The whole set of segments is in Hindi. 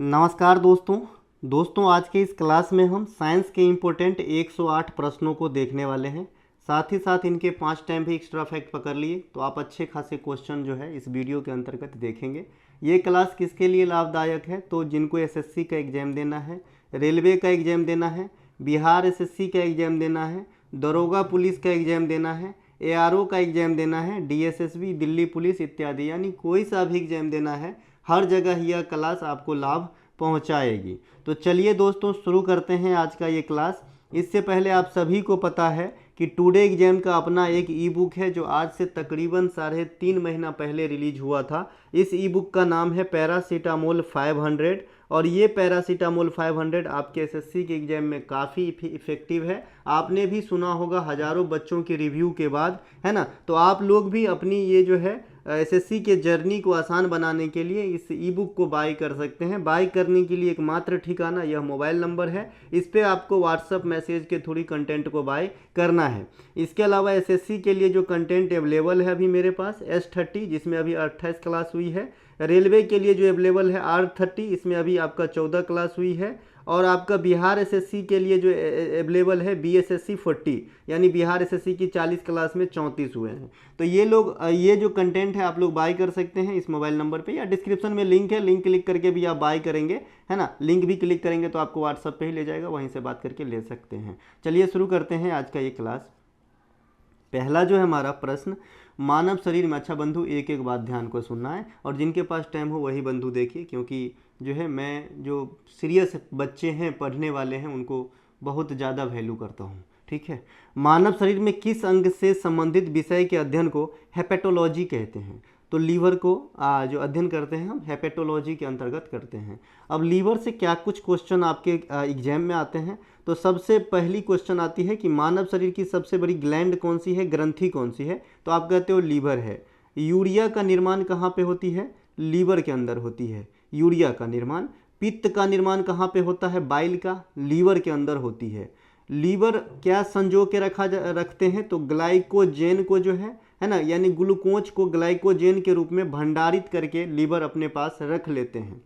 नमस्कार दोस्तों आज के इस क्लास में हम साइंस के इम्पोर्टेंट 108 प्रश्नों को देखने वाले हैं। साथ ही साथ इनके 5 टाइम भी एक्स्ट्रा फैक्ट पकड़ लिए तो आप अच्छे खासे क्वेश्चन जो है इस वीडियो के अंतर्गत देखेंगे। ये क्लास किसके लिए लाभदायक है? तो जिनको एसएससी का एग्ज़ाम देना है, रेलवे का एग्ज़ाम देना है, बिहार एसएससी का एग्ज़ाम देना है, दरोगा पुलिस का एग्ज़ाम देना है, एआरओ का एग्ज़ाम देना है, डीएसएसबी, दिल्ली पुलिस इत्यादि, यानी कोई सा भी एग्ज़ाम देना है, हर जगह यह क्लास आपको लाभ पहुंचाएगी। तो चलिए दोस्तों शुरू करते हैं आज का ये क्लास। इससे पहले आप सभी को पता है कि टुडे एग्जाम का अपना एक ई बुक है जो आज से तकरीबन 3.5 महीना पहले रिलीज हुआ था। इस ई बुक का नाम है पैरासीटामोल 500 और ये पैरासीटामोल 500 आपके एसएससी के एग्जाम में काफ़ी इफ़ेक्टिव है। आपने भी सुना होगा हज़ारों बच्चों के रिव्यू के बाद, है ना। तो आप लोग भी अपनी ये जो है एसएससी के जर्नी को आसान बनाने के लिए इस ई बुक को बाय कर सकते हैं। बाय करने के लिए एकमात्र ठिकाना यह मोबाइल नंबर है, इस पर आपको व्हाट्सअप मैसेज के थ्रू कंटेंट को बाय करना है। इसके अलावा एसएससी के लिए जो कंटेंट अवेलेबल है अभी मेरे पास S30 जिसमें अभी 28 क्लास हुई है, रेलवे के लिए जो अवेलेबल है R30 इसमें अभी आपका 14 क्लास हुई है, और आपका बिहार एसएससी के लिए जो अवेलेबल है BSSC 40 यानी बिहार एसएससी की 40 क्लास में 34 हुए हैं। तो ये जो कंटेंट है आप लोग बाय कर सकते हैं इस मोबाइल नंबर पे, या डिस्क्रिप्शन में लिंक है, लिंक क्लिक करके भी आप बाय करेंगे, है ना। लिंक भी क्लिक करेंगे तो आपको व्हाट्सअप पे ही ले जाएगा, वहीं से बात करके ले सकते हैं। चलिए शुरू करते हैं आज का ये क्लास। पहला जो है हमारा प्रश्न, मानव शरीर में, अच्छा बंधु एक एक बात ध्यान को सुनना है और जिनके पास टाइम हो वही बंधु देखिए, क्योंकि जो है मैं जो सीरियस बच्चे हैं पढ़ने वाले हैं उनको बहुत ज़्यादा वैल्यू करता हूँ, ठीक है। मानव शरीर में किस अंग से संबंधित विषय के अध्ययन को हेपेटोलॉजी कहते हैं? तो लीवर को जो अध्ययन करते हैं हम हेपेटोलॉजी के अंतर्गत करते हैं। अब लीवर से क्या कुछ क्वेश्चन आपके एग्जाम में आते हैं। तो सबसे पहली क्वेश्चन आती है कि मानव शरीर की सबसे बड़ी ग्लैंड कौन सी है, ग्रंथि कौन सी है? तो आप कहते हो लीवर है। यूरिया का निर्माण कहाँ पे होती है? लीवर के अंदर होती है यूरिया का निर्माण। पित्त का निर्माण कहाँ पे होता है? बाइल का, लीवर के अंदर होती है। लीवर क्या संजो के रखते हैं? तो ग्लाइकोजेन को जो है ना, यानी ग्लूकोज को ग्लाइकोजेन के रूप में भंडारित करके लीवर अपने पास रख लेते हैं।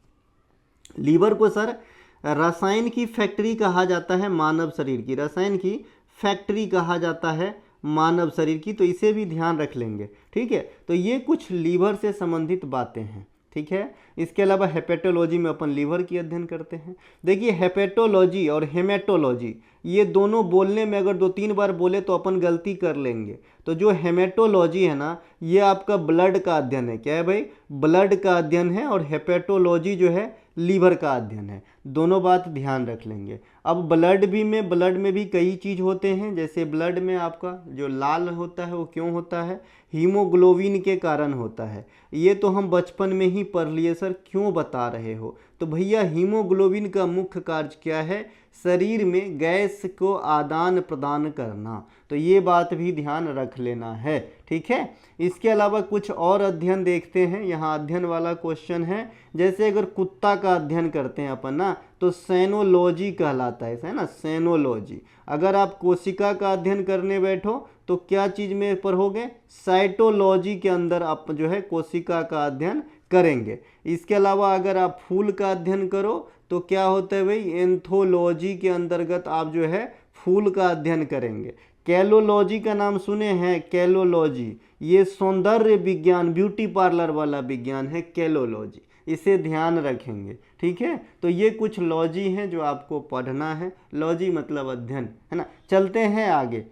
लीवर को सर रसायन की फैक्ट्री कहा जाता है मानव शरीर की, रसायन की फैक्ट्री कहा जाता है मानव शरीर की, तो इसे भी ध्यान रख लेंगे, ठीक है। तो ये कुछ लीवर से संबंधित बातें हैं, ठीक है। इसके अलावा हेपेटोलॉजी में अपन लीवर की अध्ययन करते हैं। देखिए हेपेटोलॉजी और हेमेटोलॉजी ये दोनों बोलने में अगर 2-3 बार बोले तो अपन गलती कर लेंगे। तो जो हेमेटोलॉजी है ना, ये आपका ब्लड का अध्ययन है। क्या है भाई? ब्लड का अध्ययन है। और हेपेटोलॉजी जो है लीवर का अध्ययन है। दोनों बात ध्यान रख लेंगे। अब ब्लड में भी कई चीज़ होते हैं। जैसे ब्लड में आपका जो लाल होता है वो क्यों होता है? हीमोग्लोबिन के कारण होता है। ये तो हम बचपन में ही पढ़ लिए सर, क्यों बता रहे हो? तो भैया हीमोग्लोबिन का मुख्य कार्य क्या है? शरीर में गैस को आदान प्रदान करना। तो ये बात भी ध्यान रख लेना है, ठीक है। इसके अलावा कुछ और अध्ययन देखते हैं। यहाँ अध्ययन वाला क्वेश्चन है, जैसे अगर कुत्ता का अध्ययन करते हैं अपन ना, तो सेनोलॉजी कहलाता है ना, सेनोलॉजी। अगर आप कोशिका का अध्ययन करने बैठो तो क्या चीज़ में पढ़ोगे? साइटोलॉजी के अंदर आप जो है कोशिका का अध्ययन करेंगे। इसके अलावा अगर आप फूल का अध्ययन करो तो क्या होता है भाई? एंथोलॉजी के अंतर्गत आप जो है फूल का अध्ययन करेंगे। कैलोलॉजी का नाम सुने हैं? कैलोलॉजी ये सौंदर्य विज्ञान, ब्यूटी पार्लर वाला विज्ञान है कैलोलॉजी, इसे ध्यान रखेंगे, ठीक है। तो ये कुछ लॉजी हैं जो आपको पढ़ना है। लॉजी मतलब अध्ययन, है ना। चलते हैं आगे।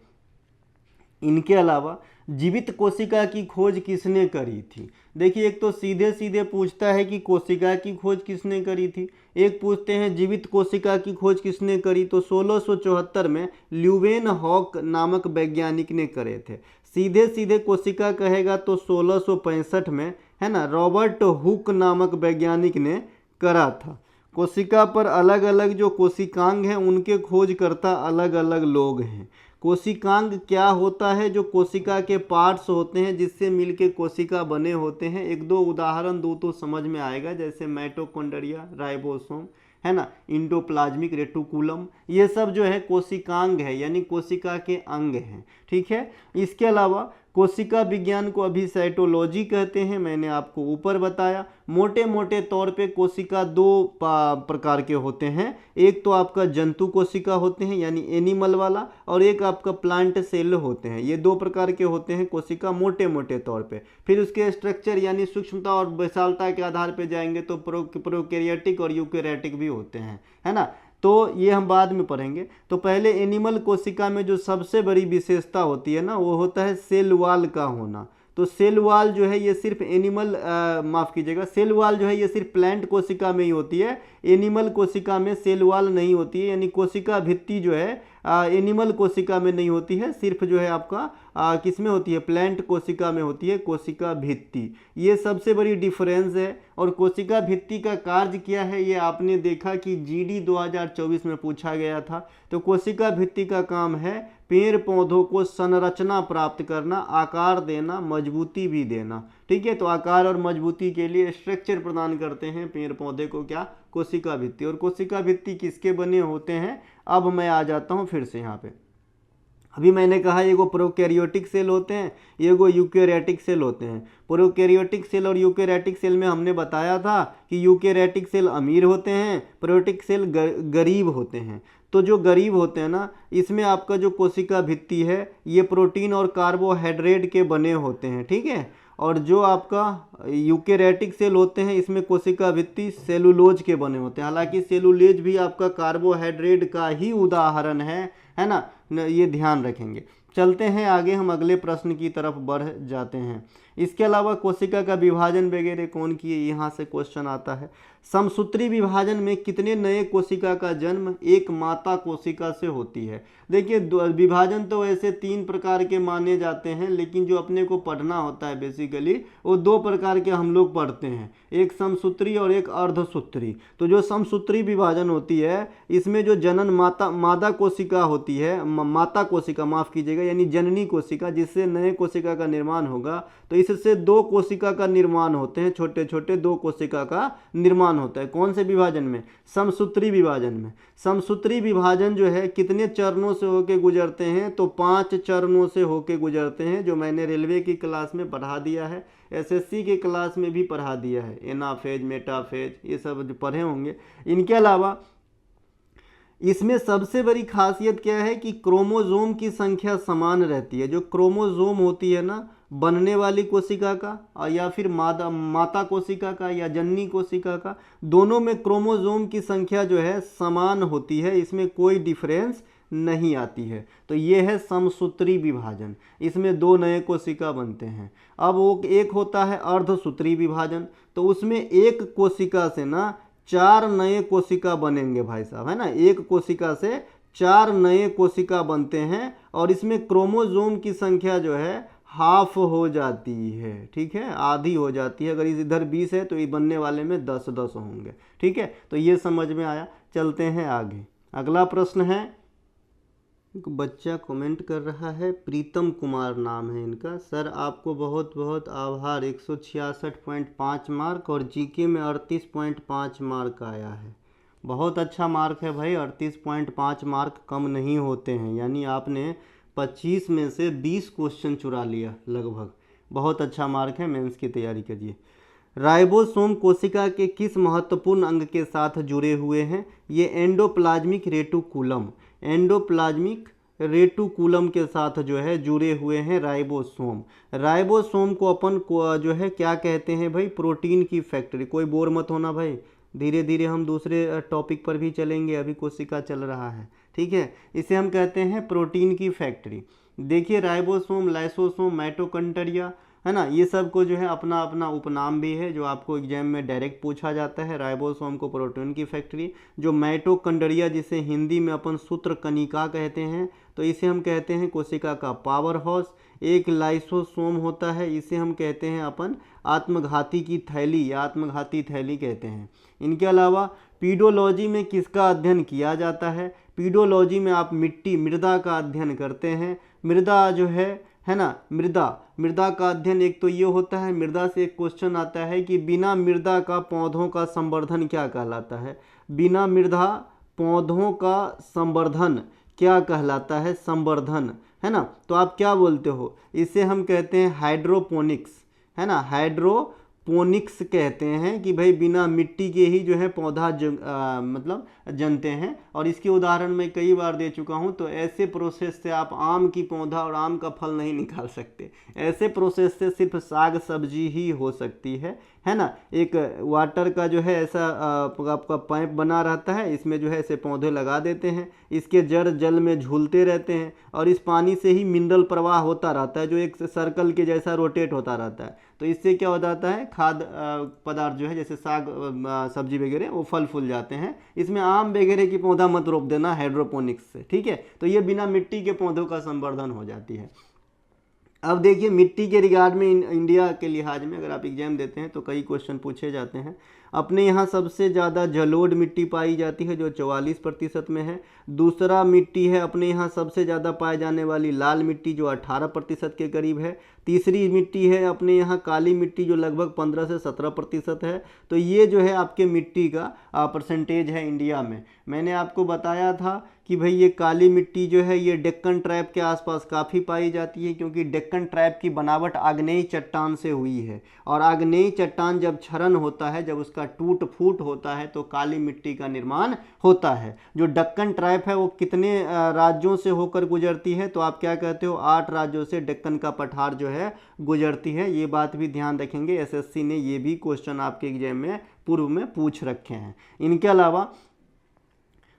इनके अलावा जीवित कोशिका की खोज किसने करी थी? देखिए एक तो सीधे सीधे पूछता है कि कोशिका की खोज किसने करी थी, एक पूछते हैं जीवित कोशिका की खोज किसने करी। तो 1674 में ल्यूवेन हॉक नामक वैज्ञानिक ने करे थे। सीधे सीधे कोशिका कहेगा तो 1665 में, है ना, रॉबर्ट हुक नामक वैज्ञानिक ने करा था। कोशिका पर अलग अलग जो कोशिकांग हैं उनके खोजकर्ता अलग अलग लोग हैं। कोशिकांग क्या होता है? जो कोशिका के पार्ट्स होते हैं जिससे मिलके कोशिका बने होते हैं। एक दो उदाहरण दूँ तो समझ में आएगा, जैसे माइटोकॉन्ड्रिया, राइबोसोम, है ना, इंडोप्लाज्मिक रेटिकुलम, ये सब जो है कोशिकांग है, यानी कोशिका के अंग हैं। ठीक है, इसके अलावा कोशिका विज्ञान को अभी साइटोलॉजी कहते हैं, मैंने आपको ऊपर बताया। मोटे मोटे तौर पे कोशिका दो प्रकार के होते हैं, एक तो आपका जंतु कोशिका होते हैं यानी एनिमल वाला, और एक आपका प्लांट सेल होते हैं। ये दो प्रकार के होते हैं कोशिका मोटे मोटे तौर पे। फिर उसके स्ट्रक्चर यानी सूक्ष्मता और विशालता के आधार पे जाएंगे तो प्रोकैरियोटिक और यूकैरियोटिक भी होते हैं, है ना, तो ये हम बाद में पढ़ेंगे। तो पहले एनिमल कोशिका में जो सबसे बड़ी विशेषता होती है ना, वो होता है सेल वॉल का होना। तो सेल वॉल जो है ये सिर्फ एनिमल माफ़ कीजिएगा, सेल वॉल जो है ये सिर्फ प्लांट कोशिका में ही होती है, एनिमल कोशिका में सेल वॉल नहीं होती है, यानी कोशिका भित्ति जो है एनिमल कोशिका में नहीं होती है, सिर्फ जो है आपका किस में होती है, प्लांट कोशिका में होती है कोशिका भित्ति। ये सबसे बड़ी डिफरेंस है। और कोशिका भित्ति का कार्य क्या है, ये आपने देखा कि जीडी 2024 में पूछा गया था। तो कोशिका भित्ति का काम है पेड़ पौधों को संरचना प्राप्त करना, आकार देना, मजबूती भी देना। ठीक है, तो आकार और मजबूती के लिए स्ट्रक्चर प्रदान करते हैं पेड़ पौधे को क्या, कोशिका भित्ति। और कोशिका भित्ति किसके बने होते हैं, अब मैं आ जाता हूं फिर से यहाँ पे। अभी मैंने कहा एगो प्रोकैरियोटिक सेल होते हैं, एगो यूकैरियोटिक सेल होते हैं। प्रोकैरियोटिक सेल और यूकैरियोटिक सेल में हमने बताया था कि यूकैरियोटिक सेल अमीर होते हैं, प्रोकैरियोटिक सेल गरीब होते हैं। तो जो गरीब होते हैं ना, इसमें आपका जो कोशिका भित्ति है ये प्रोटीन और कार्बोहाइड्रेट के बने होते हैं। ठीक है, और जो आपका यूकैरियोटिक सेल होते हैं इसमें कोशिका भित्ति सेलुलोज के बने होते हैं। हालांकि सेलुलोज भी आपका कार्बोहाइड्रेट का ही उदाहरण है ना, ये ध्यान रखेंगे। चलते हैं आगे, हम अगले प्रश्न की तरफ बढ़ जाते हैं। इसके अलावा कोशिका का विभाजन वगैरह कौन किए, यहाँ से क्वेश्चन आता है। समसूत्री विभाजन में कितने नए कोशिका का जन्म एक माता कोशिका से होती है। देखिए विभाजन तो ऐसे 3 प्रकार के माने जाते हैं, लेकिन जो अपने को पढ़ना होता है बेसिकली वो 2 प्रकार के हम लोग पढ़ते हैं, एक समसूत्री और एक अर्धसूत्री। तो जो समसूत्री विभाजन होती है इसमें जो जनन मादा कोशिका होती है, माता कोशिका माफ कीजिएगा, यानी जननी कोशिका, जिससे नए कोशिका का निर्माण होगा, तो इससे 2 कोशिका का निर्माण होते हैं, छोटे छोटे 2 कोशिका का निर्माण होता है। कौन से विभाजन में, समसूत्री विभाजन में। समसूत्री विभाजन जो है कितने चरणों से होके गुजरते हैं, तो 5 चरणों से होके गुजरते हैं, जो मैंने रेलवे की क्लास में पढ़ा दिया है, एसएससी के क्लास में भी पढ़ा दिया है, एनाफेज मेटाफेज ये सब जो पढ़े होंगे। इनके अलावा इसमें सबसे बड़ी खासियत क्या है कि क्रोमोसोम की संख्या समान रहती है। जो क्रोमोसोम होती है ना बनने वाली कोशिका का या फिर माता कोशिका का या जननी कोशिका का, दोनों में क्रोमोसोम की संख्या जो है समान होती है, इसमें कोई डिफरेंस नहीं आती है। तो ये है समसूत्री विभाजन, इसमें 2 नए कोशिका बनते हैं। अब वो एक होता है अर्धसूत्री विभाजन, तो उसमें एक कोशिका से ना 4 नए कोशिका बनेंगे भाई साहब, है ना, एक कोशिका से 4 नए कोशिका बनते हैं, और इसमें क्रोमोसोम की संख्या जो है हाफ हो जाती है। ठीक है, आधी हो जाती है। अगर इधर 20 है तो ये बनने वाले में 10-10 होंगे। ठीक है, तो ये समझ में आया। चलते हैं आगे। अगला प्रश्न है, एक बच्चा कमेंट कर रहा है, प्रीतम कुमार नाम है इनका। सर आपको बहुत बहुत आभार, 166.5 मार्क और जीके में 38.5 मार्क आया है। बहुत अच्छा मार्क है भाई, 38.5 मार्क कम नहीं होते हैं, यानी आपने 25 में से 20 क्वेश्चन चुरा लिया लगभग। बहुत अच्छा मार्क है, मेंस की तैयारी करिए। राइबोसोम कोशिका के किस महत्वपूर्ण अंग के साथ जुड़े हुए हैं, ये एंडोप्लाज्मिक रेटिकुलम, एंडोप्लाज्मिक रेटिकुलम के साथ जो है जुड़े हुए हैं राइबोसोम। राइबोसोम को अपन को जो है क्या कहते हैं भाई, प्रोटीन की फैक्ट्री। कोई बोर मत होना भाई, धीरे धीरे हम दूसरे टॉपिक पर भी चलेंगे, अभी कोशिका चल रहा है। ठीक है, इसे हम कहते हैं प्रोटीन की फैक्ट्री। देखिए राइबोसोम, लाइसोसोम, माइटोकॉन्ड्रिया, है ना, ये सब को जो है अपना अपना उपनाम भी है जो आपको एग्जाम में डायरेक्ट पूछा जाता है। राइबोसोम को प्रोटीन की फैक्ट्री, जो माइटोकॉन्ड्रिया जिसे हिंदी में अपन सूत्र कनिका कहते हैं, तो इसे हम कहते हैं कोशिका का पावर हाउस। एक लाइसोसोम होता है, इसे हम कहते हैं अपन आत्मघाती की थैली या आत्मघाती थैली कहते हैं। इनके अलावा पीडोलॉजी में किसका अध्ययन किया जाता है, पीडोलॉजी में आप मिट्टी मृदा का अध्ययन करते हैं। मृदा जो है है ना। मृदा, मृदा का अध्ययन एक तो ये होता है, मृदा से एक क्वेश्चन आता है कि बिना मृदा का पौधों का संवर्धन क्या कहलाता है। बिना मृदा पौधों का संवर्धन क्या कहलाता है, संवर्धन, है ना। तो आप क्या बोलते हो, इसे हम कहते हैं हाइड्रोपोनिक्स, है ना। हाइड्रोपोनिक्स कहते हैं कि भाई बिना मिट्टी के ही जो है पौधा मतलब जनते हैं। और इसके उदाहरण मैं कई बार दे चुका हूं। तो ऐसे प्रोसेस से आप आम की पौधा और आम का फल नहीं निकाल सकते। ऐसे प्रोसेस से सिर्फ साग सब्जी ही हो सकती है ना। एक वाटर का जो है ऐसा आपका पाइप बना रहता है, इसमें जो है ऐसे पौधे लगा देते हैं, इसके जड़ जल में झूलते रहते हैं और इस पानी से ही मिनरल प्रवाह होता रहता है जो एक सर्कल के जैसा रोटेट होता रहता है। तो इससे क्या हो जाता है, खाद्य पदार्थ जो है जैसे साग सब्जी वगैरह वो फल फूल जाते हैं। इसमें आम वगैरह की पौधा मत रोप देना हाइड्रोपोनिक्स से, ठीक है। तो ये बिना मिट्टी के पौधों का संवर्धन हो जाती है। अब देखिए मिट्टी के रिगार्ड में इंडिया के लिहाज में अगर आप एग्जाम देते हैं तो कई क्वेश्चन पूछे जाते हैं। अपने यहाँ सबसे ज़्यादा जलोढ़ मिट्टी पाई जाती है जो 44% में है। दूसरा मिट्टी है अपने यहाँ सबसे ज़्यादा पाए जाने वाली लाल मिट्टी जो 18% के करीब है। तीसरी मिट्टी है अपने यहाँ काली मिट्टी जो लगभग 15 से 17% है। तो ये जो है आपके मिट्टी का परसेंटेज है इंडिया में। मैंने आपको बताया था कि भाई ये काली मिट्टी जो है ये डेक्कन ट्रैप के आसपास काफ़ी पाई जाती है क्योंकि डेक्कन ट्रैप की बनावट आग्नेय चट्टान से हुई है और आग्नेय चट्टान जब क्षरण होता है, जब उसका टूट फूट होता है तो काली मिट्टी का निर्माण होता है। जो डेक्कन ट्रैप है वो कितने राज्यों से होकर गुजरती है, तो आप क्या कहते हो 8 राज्यों से डेक्कन का पठार जो है गुजरती है। ये बात भी ध्यान रखेंगे, एसएससी ने ये भी क्वेश्चन आपके एग्जाम में पूर्व में पूछ रखे हैं। इनके अलावा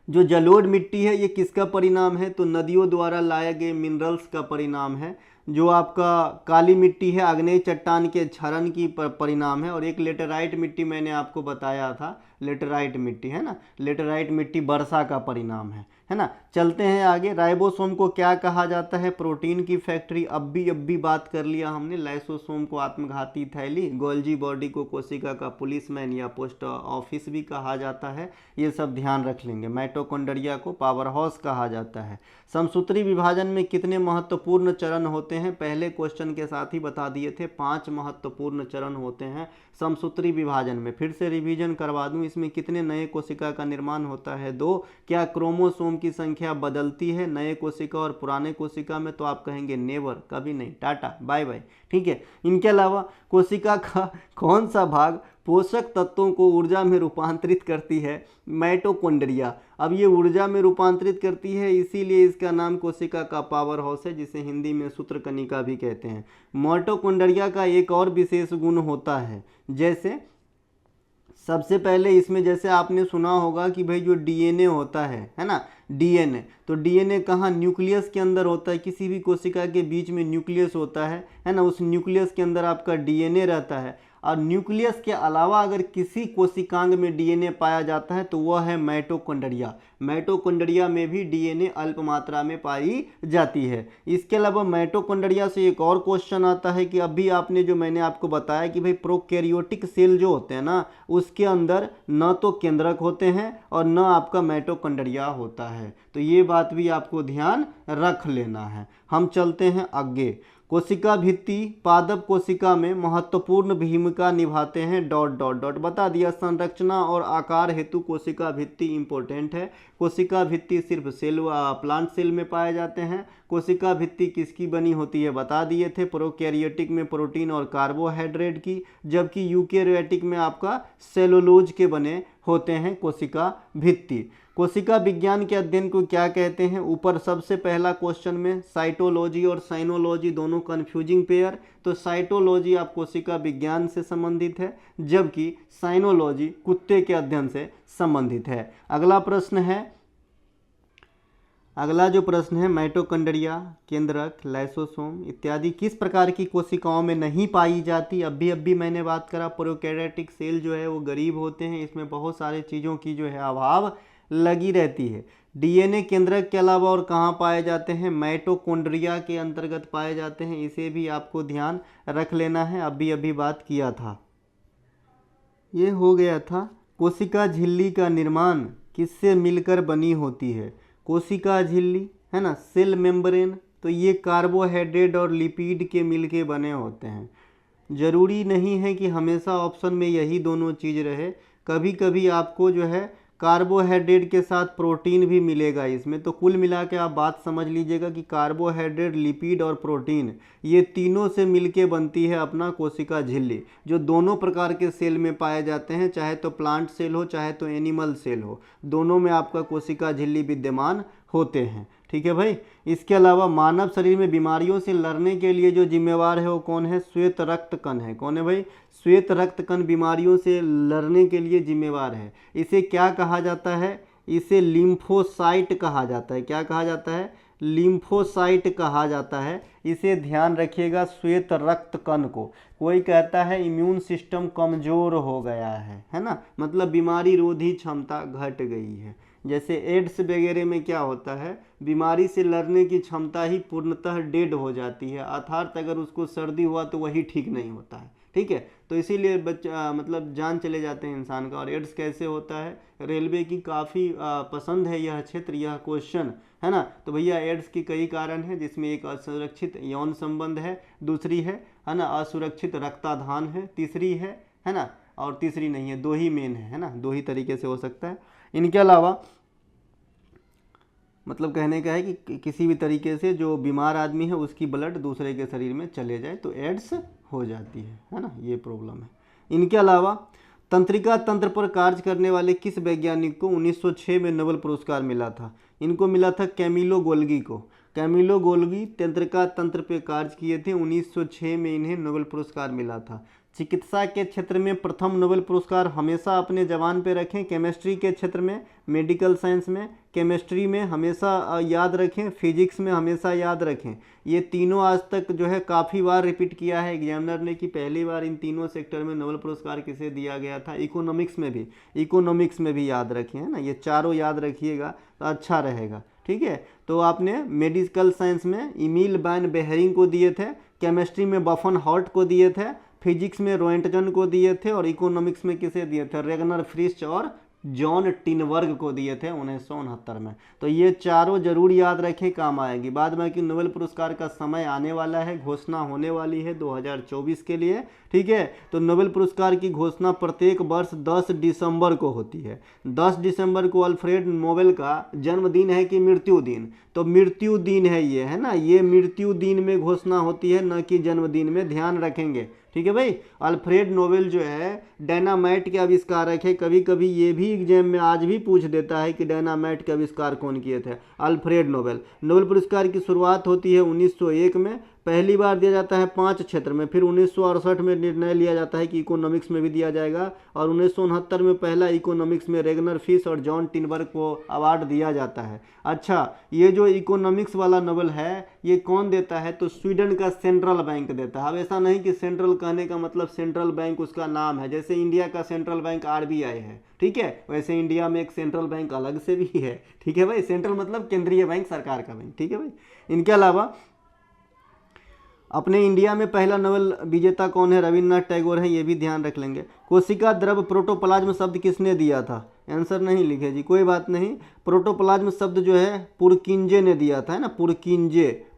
जो जलोढ़ मिट्टी है ये किसका परिणाम है, तो नदियों द्वारा लाए गए मिनरल्स का परिणाम है। जो आपका काली मिट्टी है आग्नेय चट्टान के क्षरण की परिणाम है। और एक लेटेराइट मिट्टी मैंने आपको बताया था, लेटेराइट मिट्टी है ना, लेटेराइट मिट्टी वर्षा का परिणाम है ना। चलते हैं आगे। राइबोसोम को क्या कहा जाता है, प्रोटीन की फैक्ट्री। अब भी बात कर लिया हमने। लाइसोसोम को आत्मघाती थैली, गोल्जी बॉडी को कोशिका का पुलिसमैन या पोस्ट ऑफिस भी कहा जाता है, ये सब ध्यान रख लेंगे। माइटोकॉन्ड्रिया को पावर हाउस कहा जाता है। समसूत्री विभाजन में कितने महत्वपूर्ण चरण होते हैं, पहले क्वेश्चन के साथ ही बता दिए थे, 5 महत्वपूर्ण चरण होते हैं समसूत्री विभाजन में। फिर से रिवीजन करवा दूं, इसमें कितने नए कोशिका का निर्माण होता है, 2। क्या क्रोमोसोम की संख्या बदलती है नए कोशिका और पुराने कोशिका में, तो आप कहेंगे नेवर, कभी नहीं, टाटा बाय बाय, ठीक है। इनके अलावा कोशिका का कौन सा भाग पोषक तत्वों को ऊर्जा में रूपांतरित करती है, माइटोकॉन्ड्रिया। अब ये ऊर्जा में रूपांतरित करती है इसीलिए इसका नाम कोशिका का पावर हाउस है, जिसे हिंदी में सूत्रकनिका भी कहते हैं। माइटोकॉन्ड्रिया का एक और विशेष गुण होता है, जैसे सबसे पहले इसमें जैसे आपने सुना होगा कि भाई जो डीएनए होता है ना, डीएनए, तो डीएनए कहाँ, न्यूक्लियस के अंदर होता है। किसी भी कोशिका के बीच में न्यूक्लियस होता है ना, उस न्यूक्लियस के अंदर आपका डीएनए रहता है। और न्यूक्लियस के अलावा अगर किसी कोशिकांग में डीएनए पाया जाता है तो वह है माइटोकॉन्ड्रिया। माइटोकॉन्ड्रिया में भी डीएनए अल्प मात्रा में पाई जाती है। इसके अलावा माइटोकॉन्ड्रिया से एक और क्वेश्चन आता है कि अभी आपने जो मैंने आपको बताया कि भाई प्रोकैरियोटिक सेल जो होते हैं ना, उसके अंदर न तो केंद्रक होते हैं और न आपका माइटोकॉन्ड्रिया होता है। तो ये बात भी आपको ध्यान रख लेना है। हम चलते हैं आगे। कोशिका भित्ति पादप कोशिका में महत्वपूर्ण भूमिका निभाते हैं डॉट डॉट डॉट, बता दिया। संरचना और आकार हेतु कोशिका भित्ति इंपॉर्टेंट है। कोशिका भित्ति सिर्फ सेल प्लांट सेल में पाए जाते हैं। कोशिका भित्ति किसकी बनी होती है बता दिए थे, प्रोकैरियोटिक में प्रोटीन और कार्बोहाइड्रेट की, जबकि यूकेरियोटिक में आपका सेलुलोज के बने होते हैं कोशिका भित्ति। कोशिका विज्ञान के अध्ययन को क्या कहते हैं, ऊपर सबसे पहला क्वेश्चन में साइटोलॉजी और साइनोलॉजी दोनों कंफ्यूजिंग पेयर। तो साइटोलॉजी आप कोशिका विज्ञान से संबंधित है, जबकि साइनोलॉजी कुत्ते के अध्ययन से संबंधित है। अगला जो प्रश्न है माइटोकॉन्ड्रिया, केंद्रक, लाइसोसोम इत्यादि किस प्रकार की कोशिकाओं में नहीं पाई जाती। अभी मैंने बात करा प्रोकैरियोटिक सेल जो है वो गरीब होते हैं, इसमें बहुत सारे चीज़ों की जो है अभाव लगी रहती है। डीएनए केंद्रक के अलावा और कहाँ पाए जाते हैं, माइटोकॉन्ड्रिया के अंतर्गत पाए जाते हैं, इसे भी आपको ध्यान रख लेना है। अभी बात किया था, ये हो गया था। कोशिका झिल्ली का निर्माण किससे मिलकर बनी होती है, कोशिका झिल्ली है ना, सेल मेम्ब्रेन तो ये कार्बोहाइड्रेट और लिपिड के मिल के बने होते हैं। ज़रूरी नहीं है कि हमेशा ऑप्शन में यही दोनों चीज़ रहे, कभी कभी आपको जो है कार्बोहाइड्रेट के साथ प्रोटीन भी मिलेगा इसमें। तो कुल मिला के आप बात समझ लीजिएगा कि कार्बोहाइड्रेट, लिपिड और प्रोटीन ये तीनों से मिलके बनती है अपना कोशिका झिल्ली, जो दोनों प्रकार के सेल में पाए जाते हैं, चाहे तो प्लांट सेल हो चाहे तो एनिमल सेल हो, दोनों में आपका कोशिका झिल्ली विद्यमान होते हैं। ठीक है भाई। इसके अलावा मानव शरीर में बीमारियों से लड़ने के लिए जो जिम्मेवार है वो कौन है? श्वेत रक्त कण है। कौन है भाई? श्वेत रक्त कण बीमारियों से लड़ने के लिए जिम्मेवार है। इसे क्या कहा जाता है? इसे लिम्फोसाइट कहा जाता है। क्या कहा जाता है? लिम्फोसाइट कहा जाता है। इसे ध्यान रखिएगा, श्वेत रक्त कण को। कोई कहता है इम्यून सिस्टम कमज़ोर हो गया है ना, मतलब बीमारी रोधी क्षमता घट गई है। जैसे एड्स वगैरह में क्या होता है, बीमारी से लड़ने की क्षमता ही पूर्णतः डेड हो जाती है, अर्थात अगर उसको सर्दी हुआ तो वही ठीक नहीं होता है। ठीक है, तो इसीलिए मतलब जान चले जाते हैं इंसान का। और एड्स कैसे होता है? रेलवे की काफ़ी पसंद है यह क्षेत्र, यह क्वेश्चन, है ना। तो भैया एड्स के कई कारण हैं, जिसमें एक असुरक्षित यौन संबंध है, दूसरी है ना असुरक्षित रक्ताधान है, तीसरी है ना, और तीसरी नहीं है, दो ही मेन है ना, दो ही तरीके से हो सकता है। इनके अलावा मतलब कहने का है कि किसी भी तरीके से जो बीमार आदमी है उसकी ब्लड दूसरे के शरीर में चले जाए तो एड्स हो जाती है ना, ये प्रॉब्लम है। इनके अलावा तंत्रिका तंत्र पर कार्य करने वाले किस वैज्ञानिक को 1906 में नोबेल पुरस्कार मिला था? इनको मिला था कैमिलो गोल्गी को। कैमिलो गोल्गी तंत्रिका तंत्र पे कार्य किए थे, 1906 में इन्हें नोबेल पुरस्कार मिला था। चिकित्सा के क्षेत्र में प्रथम नोबेल पुरस्कार हमेशा अपने जवान पे रखें। केमिस्ट्री के क्षेत्र में, मेडिकल साइंस में, केमिस्ट्री में हमेशा याद रखें, फिजिक्स में हमेशा याद रखें। ये तीनों आज तक जो है काफ़ी बार रिपीट किया है एग्जामिनर ने कि पहली बार इन तीनों सेक्टर में नोबेल पुरस्कार किसे दिया गया था। इकोनॉमिक्स में भी याद रखें, है ना, ये चारों याद रखिएगा तो अच्छा रहेगा। ठीक है, तो आपने मेडिकल साइंस में इमील वैन बेहरिंग को दिए थे, केमिस्ट्री में बफन हॉर्ट को दिए थे, फिजिक्स में रोएंटगन को दिए थे, और इकोनॉमिक्स में किसे दिए थे? रेगनर फ्रिश और जॉन टिनबर्ग को दिए थे 1969 में। तो ये चारों जरूर याद रखें, काम आएगी। बाद में कि नोबेल पुरस्कार का समय आने वाला है, घोषणा होने वाली है 2024 के लिए। ठीक है, तो नोबेल पुरस्कार की घोषणा प्रत्येक वर्ष 10 दिसंबर को होती है। 10 दिसंबर को अल्फ्रेड नोबेल का जन्मदिन है कि मृत्यु दिन? तो मृत्यु दिन है ये, है ना, ये मृत्यु दिन में घोषणा होती है, न कि जन्मदिन में, ध्यान रखेंगे। ठीक है भाई। अल्फ्रेड नोबेल जो है डायनामाइट के आविष्कारक है। कभी कभी ये भी एग्जाम में आज भी पूछ देता है कि डायनामाइट के आविष्कार कौन किए थे? Alfred Nobel. नोबेल पुरस्कार की शुरुआत होती है 1901 में, पहली बार दिया जाता है 5 क्षेत्र में, फिर 1968 में निर्णय लिया जाता है कि इकोनॉमिक्स में भी दिया जाएगा, और 1969 में पहला इकोनॉमिक्स में रेगनर फिश और जॉन टिनबर्ग को अवार्ड दिया जाता है। अच्छा, ये जो इकोनॉमिक्स वाला नोबेल है ये कौन देता है? तो स्वीडन का सेंट्रल बैंक देता है। अब ऐसा नहीं कि सेंट्रल कहने का मतलब सेंट्रल बैंक उसका नाम है, जैसे इंडिया का सेंट्रल बैंक RBI है, ठीक है, वैसे इंडिया में एक सेंट्रल बैंक अलग से भी है। ठीक है भाई, सेंट्रल मतलब केंद्रीय बैंक, सरकार का बैंक। ठीक है भाई। इनके अलावा अपने इंडिया में पहला नोबेल विजेता कौन है? रविन्द्रनाथ टैगोर है, ये भी ध्यान रख लेंगे। कोशिका द्रव प्रोटोप्लाज्म शब्द किसने दिया था? आंसर नहीं लिखे जी, कोई बात नहीं। प्रोटोप्लाज्म शब्द जो है पुरकिंजे ने दिया था, है ना,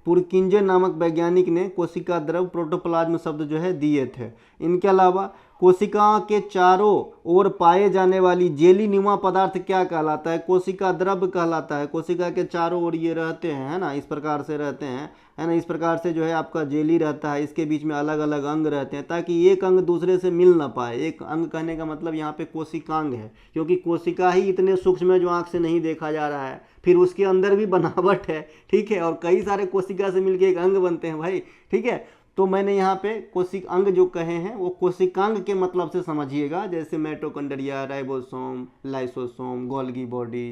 पुरकिंजे नामक वैज्ञानिक ने कोशिका द्रव प्रोटोप्लाज्म शब्द जो है दिए थे। इनके अलावा कोशिका के चारों ओर पाए जाने वाली जेली नुमा पदार्थ क्या कहलाता है? कोशिका द्रव कहलाता है। कोशिका के चारों ओर ये रहते हैं, है ना, इस प्रकार से रहते हैं, है ना, इस प्रकार से जो है आपका जेली रहता है, इसके बीच में अलग अलग अंग रहते हैं, ताकि एक अंग दूसरे से मिल ना पाए। एक अंग कहने का मतलब यहाँ पे कोशिकांग है, क्योंकि कोशिका ही इतने सूक्ष्म है जो आँख से नहीं देखा जा रहा है, फिर उसके अंदर भी बनावट है। ठीक है, और कई सारे कोशिका से मिलकर एक अंग बनते हैं भाई। ठीक है, तो मैंने यहाँ पे कोशिक अंग जो कहे हैं वो कोशिकांग के मतलब से समझिएगा, जैसे mitochondria, ribosome, lysosome, Golgi body,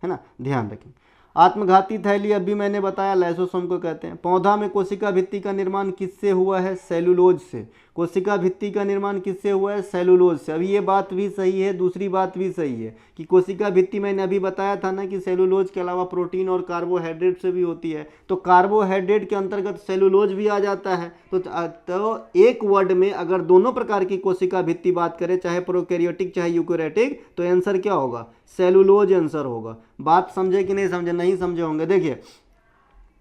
है ना, ध्यान रखें। आत्मघाती थैली अभी मैंने बताया लाइसोसोम को कहते हैं। पौधा में कोशिका भित्ति का निर्माण किससे हुआ है? सेलुलोज से। कोशिका भित्ति का निर्माण किससे हुआ है? सेलुलोज से। अभी ये बात भी सही है, दूसरी बात भी सही है कि कोशिका भित्ति मैंने अभी बताया था ना कि सेलुलोज के अलावा प्रोटीन और कार्बोहाइड्रेट से भी होती है, तो कार्बोहाइड्रेट के अंतर्गत सेलुलोज भी आ जाता है। तो एक वर्ड में अगर दोनों प्रकार की कोशिका भित्ति बात करें, चाहे प्रोकैरियोटिक चाहे यूकैरियोटिक, तो आंसर क्या होगा? सेलुलोज आंसर होगा। बात समझे कि नहीं समझे? नहीं समझे होंगे। देखिए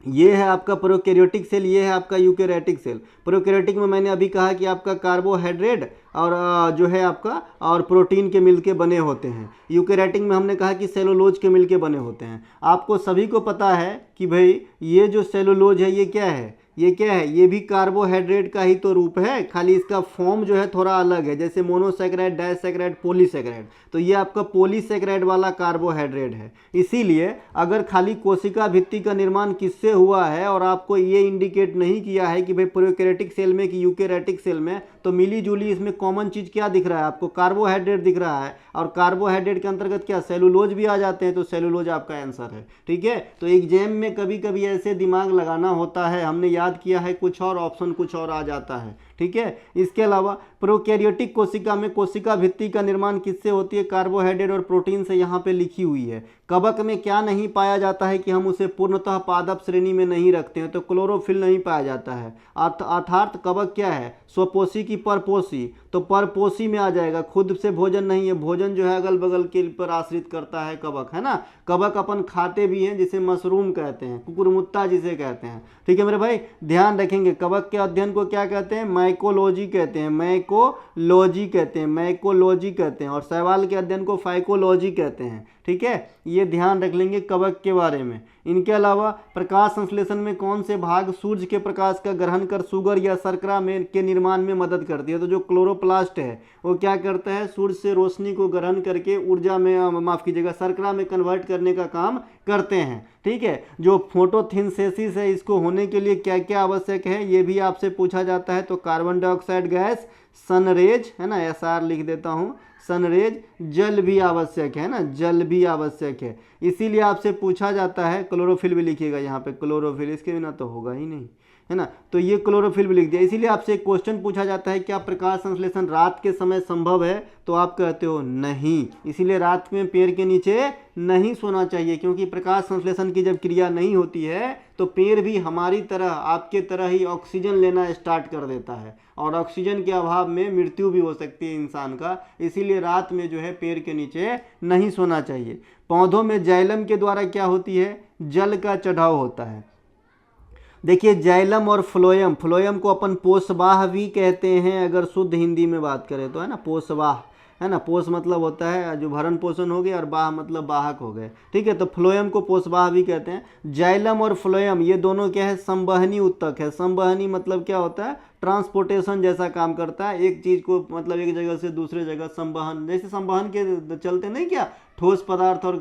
ये है आपका प्रोकैरियोटिक सेल, ये है आपका यूकेरियोटिक सेल। प्रोकैरियोटिक में मैंने अभी कहा कि आपका कार्बोहाइड्रेट और जो है आपका और प्रोटीन के मिलके बने होते हैं। यूकेरियोटिक में हमने कहा कि सेलुलोज के मिलके बने होते हैं। आपको सभी को पता है कि भाई ये जो सेलुलोज है ये क्या है, ये क्या है, ये भी कार्बोहाइड्रेट का ही तो रूप है, खाली इसका फॉर्म जो है थोड़ा अलग है, जैसे मोनोसैकेराइड, डाइसैकेराइड, पॉलीसैकेराइड। तो ये आपका पॉलीसैकेराइड वाला कार्बोहाइड्रेट है। इसीलिए अगर खाली कोशिका भित्ति का निर्माण किससे हुआ है और आपको ये इंडिकेट नहीं किया है कि भाई प्रोकैरियोटिक सेल में कि यूकेरियोटिक सेल में, तो मिली जुली इसमें कॉमन चीज़ क्या दिख रहा है आपको, कार्बोहाइड्रेट दिख रहा है। और कार्बोहाइड्रेट के अंतर्गत क्या सेलुलोज भी आ जाते हैं, तो सेलुलोज आपका आंसर है। ठीक है, तो एग्जाम में कभी कभी ऐसे दिमाग लगाना होता है, हमने याद किया है कुछ और, ऑप्शन कुछ और आ जाता है। ठीक है, इसके अलावा प्रोकैरियोटिक कोशिका में कोशिका भित्ति का निर्माण किससे होती है, कार्बोहाइड्रेट और प्रोटीन से, यहाँ पे लिखी हुई है। कवक में क्या नहीं पाया जाता है कि हम उसे पूर्णतः पादप श्रेणी में नहीं रखते हैं, तो क्लोरोफिल नहीं पाया जाता है। अर्थात कवक क्या है, स्वपोषी की परपोषी, तो परपोषी में आ जाएगा। खुद से भोजन नहीं है, भोजन जो है अगल बगल के पर आश्रित करता है कवक, है ना। कवक अपन खाते भी हैं, जिसे मशरूम कहते हैं, कुकुरमुत्ता जिसे कहते हैं। ठीक है मेरे भाई, ध्यान रखेंगे। कवक के अध्ययन को क्या कहते हैं, माइकोलॉजी कहते हैं, माइकोलॉजी कहते हैं, माइकोलॉजी कहते हैं। और शैवाल के अध्ययन को फाइकोलॉजी कहते हैं। ठीक है, ये ध्यान रख लेंगे कवक के बारे में। इनके अलावा प्रकाश संश्लेषण में कौन से भाग सूर्य के प्रकाश का ग्रहण कर शुगर या शर्करा में के निर्माण में मदद करती है, तो जो क्लोरोप्लास्ट है वो क्या करता है, सूर्य से रोशनी को ग्रहण करके ऊर्जा में, माफ कीजिएगा, शर्करा में कन्वर्ट करने का काम करते हैं। ठीक है, जो फोटोसिंथेसिस है इसको होने के लिए क्या क्या आवश्यक है, ये भी आपसे पूछा जाता है। तो कार्बन डाइऑक्साइड गैस, सनरेज, है ना, SR लिख देता हूँ, सनरेज, जल भी आवश्यक है ना, जल भी आवश्यक है। इसीलिए आपसे पूछा जाता है, क्लोरोफिल भी लिखिएगा यहाँ पे, क्लोरोफिल, इसके बिना तो होगा ही नहीं, है ना। तो ये क्लोरोफिल भी लिख दिया। इसीलिए आपसे एक क्वेश्चन पूछा जाता है, क्या प्रकाश संश्लेषण रात के समय संभव है, तो आप कहते हो नहीं। इसीलिए रात में पेड़ के नीचे नहीं सोना चाहिए, क्योंकि प्रकाश संश्लेषण की जब क्रिया नहीं होती है तो पेड़ भी हमारी तरह, आपके तरह ही ऑक्सीजन लेना स्टार्ट कर देता है, और ऑक्सीजन के अभाव में मृत्यु भी हो सकती है इंसान का। इसीलिए रात में जो है पेड़ के नीचे नहीं सोना चाहिए। पौधों में जाइलम के द्वारा क्या होती है, जल का चढ़ाव होता है। देखिए जाइलम और फ्लोएम, फ्लोएम को अपन पोषवाह भी कहते हैं अगर शुद्ध हिंदी में बात करें तो, है ना, पोषवाह, है ना। पोष मतलब होता है जो भरण पोषण हो गया, और वाह मतलब वाहक हो गए। ठीक है, तो फ्लोएम को पोषवाह भी कहते हैं। जाइलम और फ्लोएम ये दोनों क्या है, संवहनी उत्तक है। संवहनी मतलब क्या होता है, ट्रांसपोर्टेशन जैसा काम करता है, एक चीज को मतलब एक जगह से दूसरे जगह संवहन, जैसे संवहन के चलते नहीं क्या, ठोस पदार्थ और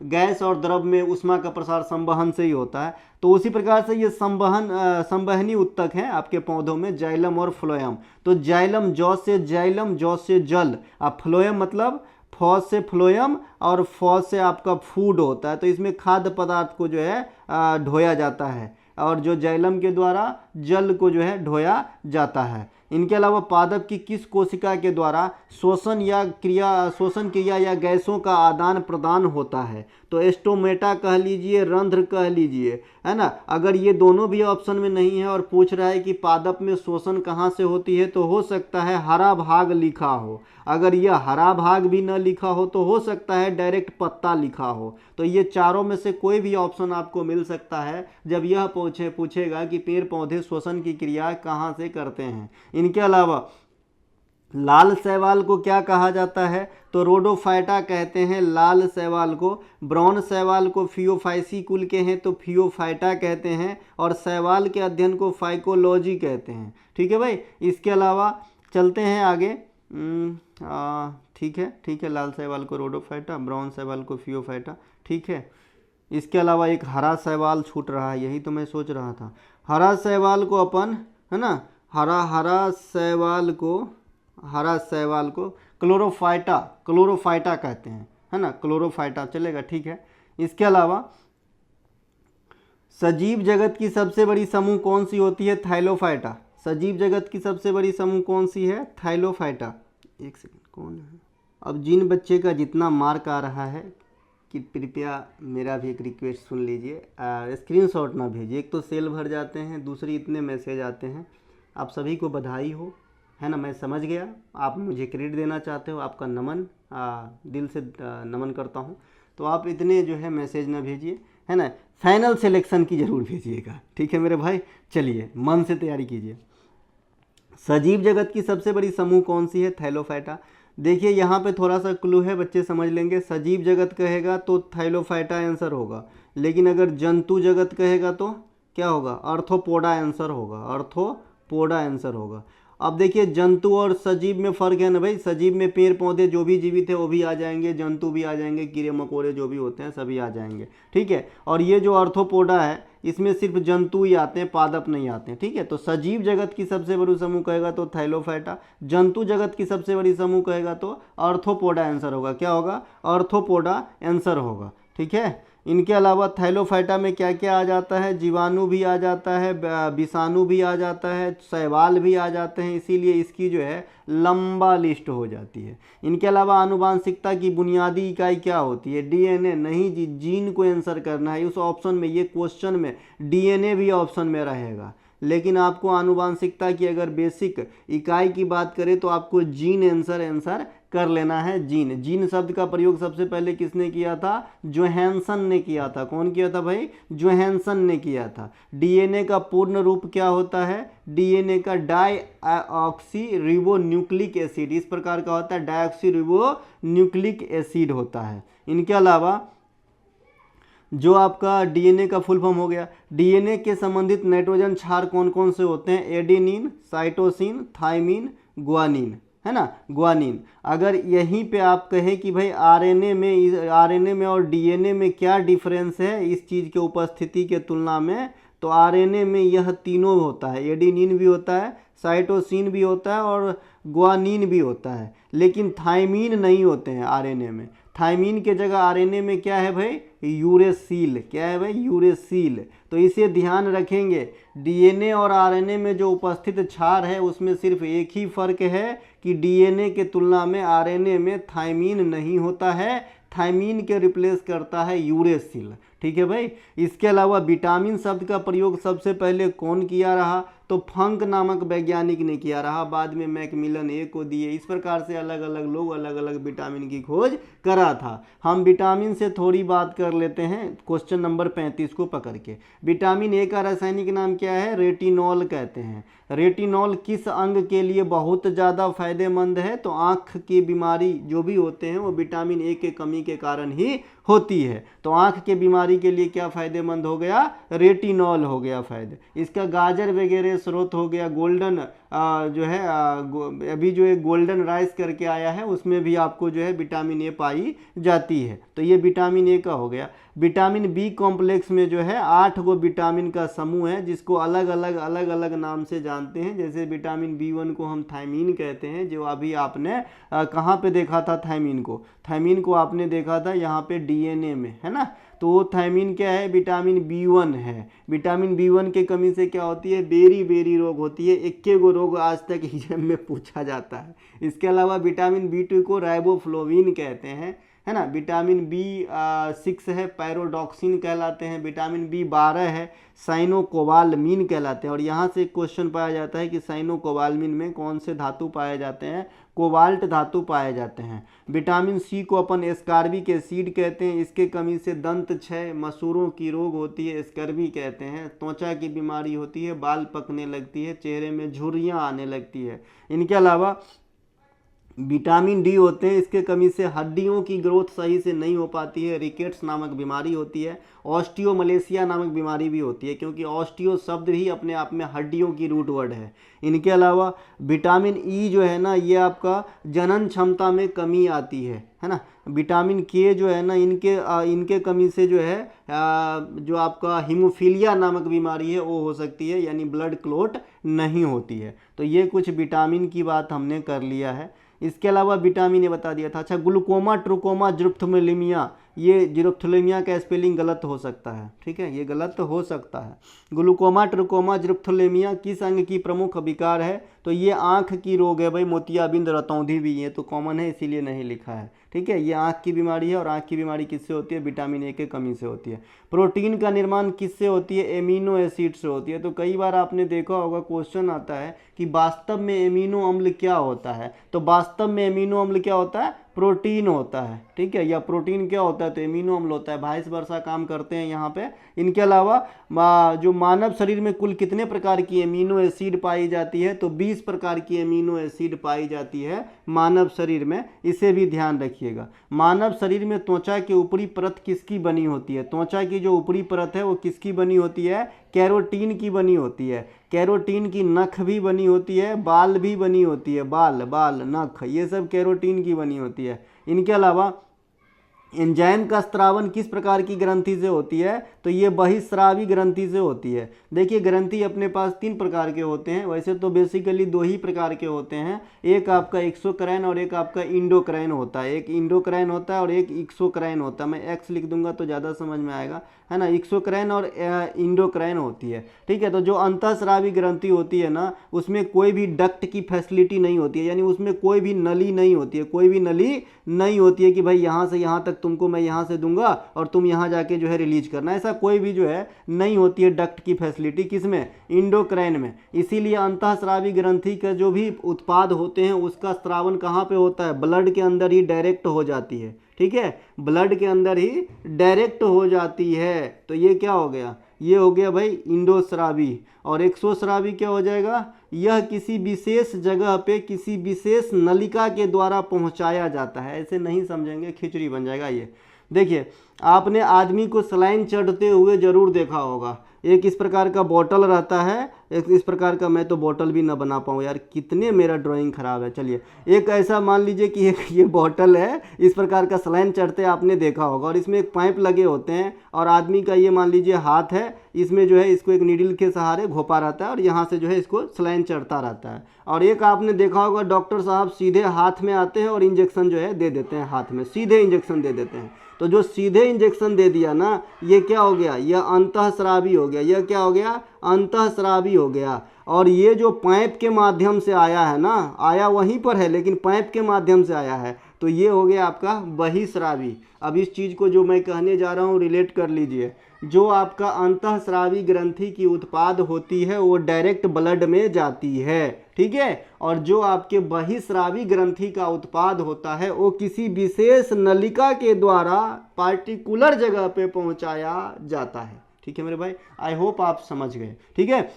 गैस और द्रव में ऊष्मा का प्रसार संवहन से ही होता है। तो उसी प्रकार से ये संवहनी उत्तक हैं आपके पौधों में, जाइलम और फ्लोएम। तो जाइलम जौ से जाइलम, जौ से जल, अब फ्लोएम मतलब फॉस से फ्लोएम, और फॉस से आपका फूड होता है। तो इसमें खाद्य पदार्थ को जो है ढोया जाता है, और जो जाइलम के द्वारा जल को जो है ढोया जाता है। इनके अलावा पादप की किस कोशिका के द्वारा शोषण क्रिया या गैसों का आदान प्रदान होता है, तो स्टोमेटा कह लीजिए, रंध्र कह लीजिए, है ना। अगर ये दोनों भी ऑप्शन में नहीं है और पूछ रहा है कि पादप में शोषण कहाँ से होती है, तो हो सकता है हरा भाग लिखा हो। अगर यह हरा भाग भी न लिखा हो तो हो सकता है डायरेक्ट पत्ता लिखा हो। तो ये चारों में से कोई भी ऑप्शन आपको मिल सकता है जब यह पूछेगा कि पेड़ पौधे श्वसन की क्रिया कहाँ से करते हैं। इनके अलावा लाल शैवाल को क्या कहा जाता है, तो रोडोफाइटा कहते हैं लाल शैवाल को। ब्राउन शैवाल को फियोफाइसी कुल के हैं तो फियोफाइटा कहते हैं, और शैवाल के अध्ययन को फाइकोलॉजी कहते हैं। ठीक है भाई, इसके अलावा चलते हैं आगे। ठीक है, लाल शैवाल को रोडोफाइटा, ब्राउन शैवाल को फियोफाइटा। ठीक है, इसके अलावा एक हरा शैवाल छूट रहा है, यही तो मैं सोच रहा था। हरा शैवाल को अपन, है ना, हरा शैवाल को क्लोरोफाइटा कहते हैं, है ना, क्लोरोफाइटा चलेगा। ठीक है, इसके अलावा सजीव जगत की सबसे बड़ी समूह कौन सी होती है, थाइलोफाइटा। सजीव जगत की सबसे बड़ी समूह कौन सी है, थाइलोफाइटा। एक सेकंड, कौन है। अब जिन बच्चे का जितना मार्क आ रहा है कि कृपया मेरा भी एक रिक्वेस्ट सुन लीजिए, स्क्रीनशॉट ना भेजिए। एक तो सेल भर जाते हैं, दूसरी इतने मैसेज आते हैं। आप सभी को बधाई हो, है ना, मैं समझ गया आप मुझे क्रेडिट देना चाहते हो, आपका नमन, दिल से नमन करता हूँ। तो आप इतने जो है मैसेज ना भेजिए, है ना। फाइनल सिलेक्शन की जरूर भेजिएगा, ठीक है मेरे भाई। चलिए मन से तैयारी कीजिए। सजीव जगत की सबसे बड़ी समूह कौन सी है? थैलोफाइटा। देखिए यहाँ पे थोड़ा सा क्लू है, बच्चे समझ लेंगे। सजीव जगत कहेगा तो थैलोफाइटा आंसर होगा, लेकिन अगर जंतु जगत कहेगा तो क्या होगा? आर्थ्रोपोडा आंसर होगा, आर्थ्रोपोडा आंसर होगा। अब देखिए जंतु और सजीव में फ़र्क है ना भाई। सजीव में पेड़ पौधे जो भी जीवित है वो भी आ जाएंगे, जंतु भी आ जाएंगे, कीड़े मकोड़े जो भी होते हैं सभी आ जाएंगे, ठीक है। और ये जो आर्थ्रोपोडा है इसमें सिर्फ जंतु ही आते हैं, पादप नहीं आते हैं, ठीक है। तो सजीव जगत की सबसे बड़ी समूह कहेगा तो थैलोफाइटा, जंतु जगत की सबसे बड़ी समूह कहेगा तो आर्थ्रोपोडा आंसर होगा। क्या होगा? आर्थ्रोपोडा आंसर होगा, ठीक है। इनके अलावा थैलोफाइटा में क्या क्या आ जाता है? जीवाणु भी आ जाता है, विषाणु भी आ जाता है, शैवाल भी आ जाते हैं, इसीलिए इसकी जो है लंबा लिस्ट हो जाती है। इनके अलावा आनुवांशिकता की बुनियादी इकाई क्या होती है? डीएनए नहीं जी, जीन को आंसर करना है उस ऑप्शन में। ये क्वेश्चन में डीएनए भी ऑप्शन में रहेगा, लेकिन आपको आनुवांशिकता की अगर बेसिक इकाई की बात करें तो आपको जीन आंसर कर लेना है। जीन शब्द का प्रयोग सबसे पहले किसने किया था? जोहानसन ने किया था। कौन किया था भाई? जोहानसन ने किया था। डीएनए का पूर्ण रूप क्या होता है? डीएनए का डाईऑक्सी रिबोन्यूक्लिक एसिड, इस प्रकार का होता है, डाईऑक्सी रिबोन्यूक्लिक एसिड होता है। इनके अलावा जो आपका डीएनए का फुल फॉर्म हो गया, डीएनए के संबंधित नाइट्रोजन क्षार कौन कौन से होते हैं? एडेनिन, साइटोसिन, थाइमिन, ग्वानिन, है ना, ग्वानिन। अगर यहीं पे आप कहें कि भाई आरएनए में और डीएनए में क्या डिफरेंस है इस चीज़ के उपस्थिति के तुलना में, तो आरएनए में यह तीनों होता है, एडेनिन भी होता है, साइटोसिन भी होता है और ग्वानिन भी होता है, लेकिन थाइमिन नहीं होते हैं आरएनए में। थाइमिन के जगह आरएनए में क्या है भाई? यूरेसिल। क्या है भाई? यूरेसिल। तो इसे ध्यान रखेंगे, डीएनए और आरएनए में जो उपस्थित क्षार है उसमें सिर्फ एक ही फर्क है कि डीएनए के तुलना में आरएनए में थाइमिन नहीं होता है, थाइमिन के रिप्लेस करता है यूरेसिल, ठीक है भाई। इसके अलावा विटामिन शब्द का प्रयोग सबसे पहले कौन किया रहा? तो फंक नामक वैज्ञानिक ने किया रहा, बाद में मैकमिलन ए को दिए। इस प्रकार से अलग अलग लोग अलग अलग विटामिन की खोज करा था। हम विटामिन से थोड़ी बात कर लेते हैं क्वेश्चन नंबर 35 को पकड़ के। विटामिन ए का रासायनिक नाम क्या है? रेटिनॉल कहते हैं। रेटिनॉल किस अंग के लिए बहुत ज़्यादा फायदेमंद है? तो आँख की बीमारी जो भी होते हैं वो विटामिन ए के कमी के कारण ही होती है। तो आँख के बीमारी के लिए क्या फ़ायदेमंद हो गया? रेटिनॉल हो गया फ़ायदे। इसका गाजर वगैरह स्रोत हो गया। गोल्डन जो है अभी जो एक गोल्डन राइस करके आया है उसमें भी आपको जो है विटामिन ए पाई जाती है। तो ये विटामिन ए का हो गया। विटामिन बी कॉम्प्लेक्स में जो है 8 गो विटामिन का समूह है जिसको अलग अलग नाम से जानते हैं। जैसे विटामिन B1 को हम थायमीन कहते हैं, जो अभी आपने कहाँ पे देखा था थायमीन को? थायमीन को आपने देखा था यहाँ पे डीएनए में, है ना। तो वो थायमीन क्या है? विटामिन B1 है। विटामिन B1 के कमी से क्या होती है? बेरी रोग होती है। 21 गो रोग आज तक एग्जाम में पूछा जाता है। इसके अलावा विटामिन B2 को राइबोफ्लोविन कहते हैं, है ना। विटामिन B6 है, पैरोडॉक्सिन कहलाते हैं। विटामिन B12 है, साइनोकोबालमिन कहलाते हैं। और यहाँ से क्वेश्चन पाया जाता है कि साइनोकोबालमिन में कौन से धातु पाए जाते हैं? कोबाल्ट धातु पाए जाते हैं। विटामिन सी को अपन एस्कॉर्बिक एसिड कहते हैं। इसके कमी से दंत क्षय, मसूरों की रोग होती है, स्कर्वी कहते हैं। त्वचा की बीमारी होती है, बाल पकने लगती है, चेहरे में झुर्रियाँ आने लगती है। इनके अलावा विटामिन डी होते हैं, इसके कमी से हड्डियों की ग्रोथ सही से नहीं हो पाती है, रिकेट्स नामक बीमारी होती है। ऑस्टियोमलेशिया नामक बीमारी भी होती है, क्योंकि ऑस्टियो शब्द ही अपने आप में हड्डियों की रूट वर्ड है। इनके अलावा विटामिन ई जो है ना, ये आपका जनन क्षमता में कमी आती है ना। विटामिन के जो है ना, इनके कमी से जो है जो आपका हीमोफीलिया नामक बीमारी है वो हो सकती है, यानी ब्लड क्लॉट नहीं होती है। तो ये कुछ विटामिन की बात हमने कर लिया है। इसके अलावा विटामिन ए बता दिया था। अच्छा, ग्लूकोमा, ट्रुकोमा, जिरोफ्थेलिमिया, ये जिरोफ्थेलिमिया का स्पेलिंग गलत हो सकता है, ठीक है, ये गलत हो सकता है। ग्लूकोमा, ट्रुकोमा, जिरोफ्थेलिमिया किस अंग की प्रमुख विकार है? तो ये आँख की रोग है भाई, मोतियाबिंद, रतौंधी भी, ये तो कॉमन है इसीलिए नहीं लिखा है। ठीक है, ये आँख की बीमारी है और आँख की बीमारी किससे होती है? विटामिन ए के कमी से होती है। प्रोटीन का निर्माण किससे होती है? एमिनो एसिड से होती है। तो कई बार आपने देखा होगा क्वेश्चन आता है कि वास्तव में एमिनो अम्ल क्या होता है, तो वास्तव में एमिनो अम्ल क्या होता है? प्रोटीन होता है। ठीक है, या प्रोटीन क्या होता है? तो एमिनो अम्ल होता है। वाइस वर्सा काम करते हैं यहाँ पे। इनके अलावा जो मानव शरीर में कुल कितने प्रकार की एमिनो एसिड पाई जाती है? तो 20 प्रकार की एमिनो एसिड पाई जाती है मानव शरीर में, इसे भी ध्यान रखिएगा। मानव शरीर में त्वचा की ऊपरी परत किसकी बनी होती है? त्वचा की जो ऊपरी परत है वो किसकी बनी होती है? कैरोटीन की बनी होती है। कैरोटीन की नख भी बनी होती है, बाल भी बनी होती है, बाल नख ये सब कैरोटीन की बनी होती है। इनके अलावा एंजाइम का स्त्रावन किस प्रकार की ग्रंथि से होती है? तो ये बहिस्रावी ग्रंथि से होती है। देखिए ग्रंथि अपने पास 3 प्रकार के होते हैं, वैसे तो बेसिकली 2 ही प्रकार के होते हैं। एक आपका एक्सोक्राइन और एक आपका इंडोक्राइन होता है। एक इंडोक्राइन होता है और एक एक्सोक्राइन होता है। मैं एक्स लिख दूंगा तो ज़्यादा समझ में आएगा, है ना। एक्सोक्राइन और इंडोक्राइन होती है। ठीक है, तो जो अंतःस्रावी ग्रंथि होती है ना, उसमें कोई भी डक्ट की फैसिलिटी नहीं होती है, यानी उसमें कोई भी नली नहीं होती है। कोई भी नली नहीं होती है कि भाई यहाँ से यहाँ तक तुमको मैं यहाँ से दूंगा और तुम यहाँ जाके जो है रिलीज करना, ऐसा कोई भी जो है नहीं होती है डक्ट की फैसिलिटी। किसमें? इंडोक्राइन में। इसीलिए अंतःस्रावी ग्रंथि के जो भी उत्पाद होते हैं उसका स्रावन कहाँ पे होता है? ब्लड के अंदर ही डायरेक्ट हो जाती है। ठीक है, ब्लड के अंदर ही डायरेक्ट हो जाती है। तो ये क्या हो गया? ये हो गया भाई इंडोस्रावी। और एक्सोस्रावी क्या हो जाएगा? यह किसी विशेष जगह पे किसी विशेष नलिका के द्वारा पहुंचाया जाता है। ऐसे नहीं समझेंगे, खिचड़ी बन जाएगा ये। देखिए आपने आदमी को सलाइन चढ़ते हुए जरूर देखा होगा। एक इस प्रकार का बोतल रहता है, एक इस प्रकार का, मैं तो बोतल भी ना बना पाऊँ यार, कितने मेरा ड्राइंग खराब है। चलिए एक ऐसा मान लीजिए कि एक ये बोतल है, इस प्रकार का सलाइन चढ़ते आपने देखा होगा और इसमें एक पाइप लगे होते हैं और आदमी का ये मान लीजिए हाथ है, इसमें जो है इसको एक नीडल के सहारे घोपा रहता है और यहाँ से जो है इसको सलाइन चढ़ता रहता है। और एक आपने देखा होगा डॉक्टर साहब सीधे हाथ में आते हैं और इंजेक्शन जो है दे देते हैं, हाथ में सीधे इंजेक्शन दे देते हैं। तो जो सीधे इंजेक्शन दे दिया ना, ये क्या हो गया? यह अंतःस्रावी हो गया। यह क्या हो गया? अंतःस्रावी हो गया। और ये जो पाइप के माध्यम से आया है ना, आया वहीं पर है लेकिन पाइप के माध्यम से आया है, तो ये हो गया आपका बहिस्रावी। अब इस चीज़ को जो मैं कहने जा रहा हूँ रिलेट कर लीजिए। जो आपका अंतःस्रावी ग्रंथि की उत्पाद होती है वो डायरेक्ट ब्लड में जाती है। ठीक है, और जो आपके बहिस्रावी ग्रंथि का उत्पाद होता है वो किसी विशेष नलिका के द्वारा पार्टिकुलर जगह पे पहुंचाया जाता है। ठीक है मेरे भाई, आई होप आप समझ गए। ठीक है,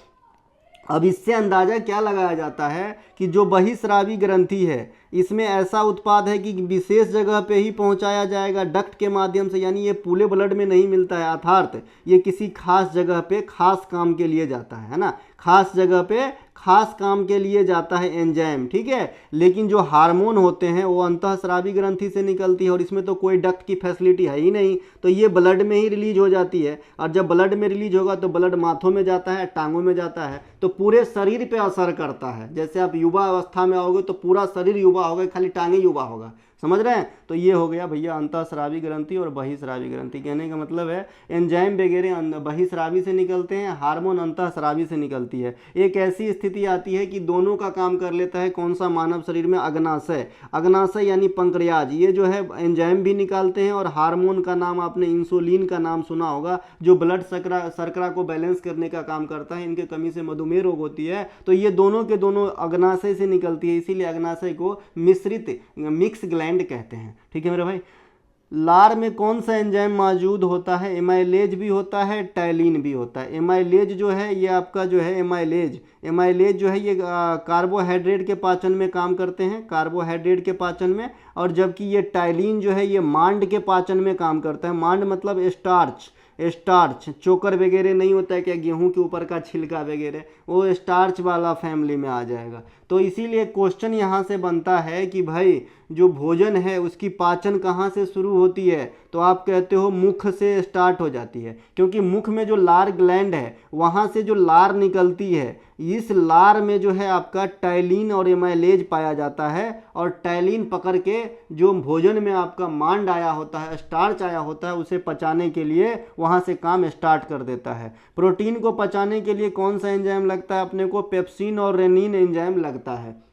अब इससे अंदाजा क्या लगाया जाता है कि जो बहिस्रावी ग्रंथि है इसमें ऐसा उत्पाद है कि विशेष जगह पे ही पहुंचाया जाएगा डक्ट के माध्यम से, यानी ये पूरे ब्लड में नहीं मिलता है, अर्थात ये किसी खास जगह पे खास काम के लिए जाता है ना, खास जगह पे खास काम के लिए जाता है एंजाइम। ठीक है, लेकिन जो हार्मोन होते हैं वो अंतःस्रावी ग्रंथि से निकलती है और इसमें तो कोई डक्ट की फैसिलिटी है ही नहीं, तो ये ब्लड में ही रिलीज हो जाती है। और जब ब्लड में रिलीज होगा तो ब्लड माथों में जाता है, टांगों में जाता है, तो पूरे शरीर पे असर करता है। जैसे आप युवा अवस्था में आओगे तो पूरा शरीर युवा होगा, खाली टांगे युवा होगा, समझ रहे हैं। तो ये हो गया भैया अंतःस्रावी ग्रंथि और बहिस्रावी ग्रंथि। कहने का मतलब है एंजाइम वगैरह बहिस्रावी से निकलते हैं, हार्मोन अंतःस्रावी से निकलती है। एक ऐसी स्थिति आती है कि दोनों का काम कर लेता है कौन सा मानव शरीर में? अग्नाशय। अग्नाशय यानी पंक्रियाज, ये जो है एंजाइम भी निकालते हैं और हार्मोन का नाम आपने इंसुलिन का नाम सुना होगा, जो ब्लड शर्करा को बैलेंस करने का काम करता है। इनके कमी से मधुमेह रोग होती है, तो ये दोनों के दोनों अग्नाशय से निकलती है, इसीलिए अग्नाशय को मिश्रित मिक्स ग्लैंड कहते हैं। ठीक है मेरे भाई, लार में कौन सा एंजाइम मौजूद होता है? एमाइलेज भी होता है, टैलिन भी होता है। एमाइलेज जो है ये आपका जो है एमाइलेज जो है ये कार्बोहाइड्रेट के पाचन में काम करते हैं, कार्बोहाइड्रेट के पाचन में। और जबकि ये टाइलिन जो है ये मांड के पाचन में काम करता है। मांड मतलब स्टार्च, चोकर वगैरह नहीं होता है क्या, गेहूं के ऊपर का छिलका वगैरह, वो स्टार्च वाला फैमिली में आ जाएगा। तो इसीलिए क्वेश्चन यहाँ से बनता है कि भाई जो भोजन है उसकी पाचन कहाँ से शुरू होती है, तो आप कहते हो मुख से स्टार्ट हो जाती है, क्योंकि मुख में जो लार ग्लैंड है वहाँ से जो लार निकलती है, इस लार में जो है आपका टैलिन और एमाइलेज पाया जाता है, और टैलिन पकड़ के जो भोजन में आपका मांड आया होता है, स्टार्च आया होता है, उसे पचाने के लिए वहाँ से काम स्टार्ट कर देता है। प्रोटीन को पचाने के लिए कौन सा एंजाइम लगता है अपने को, पेप्सिन और रेनिन एंजाइम लगता है।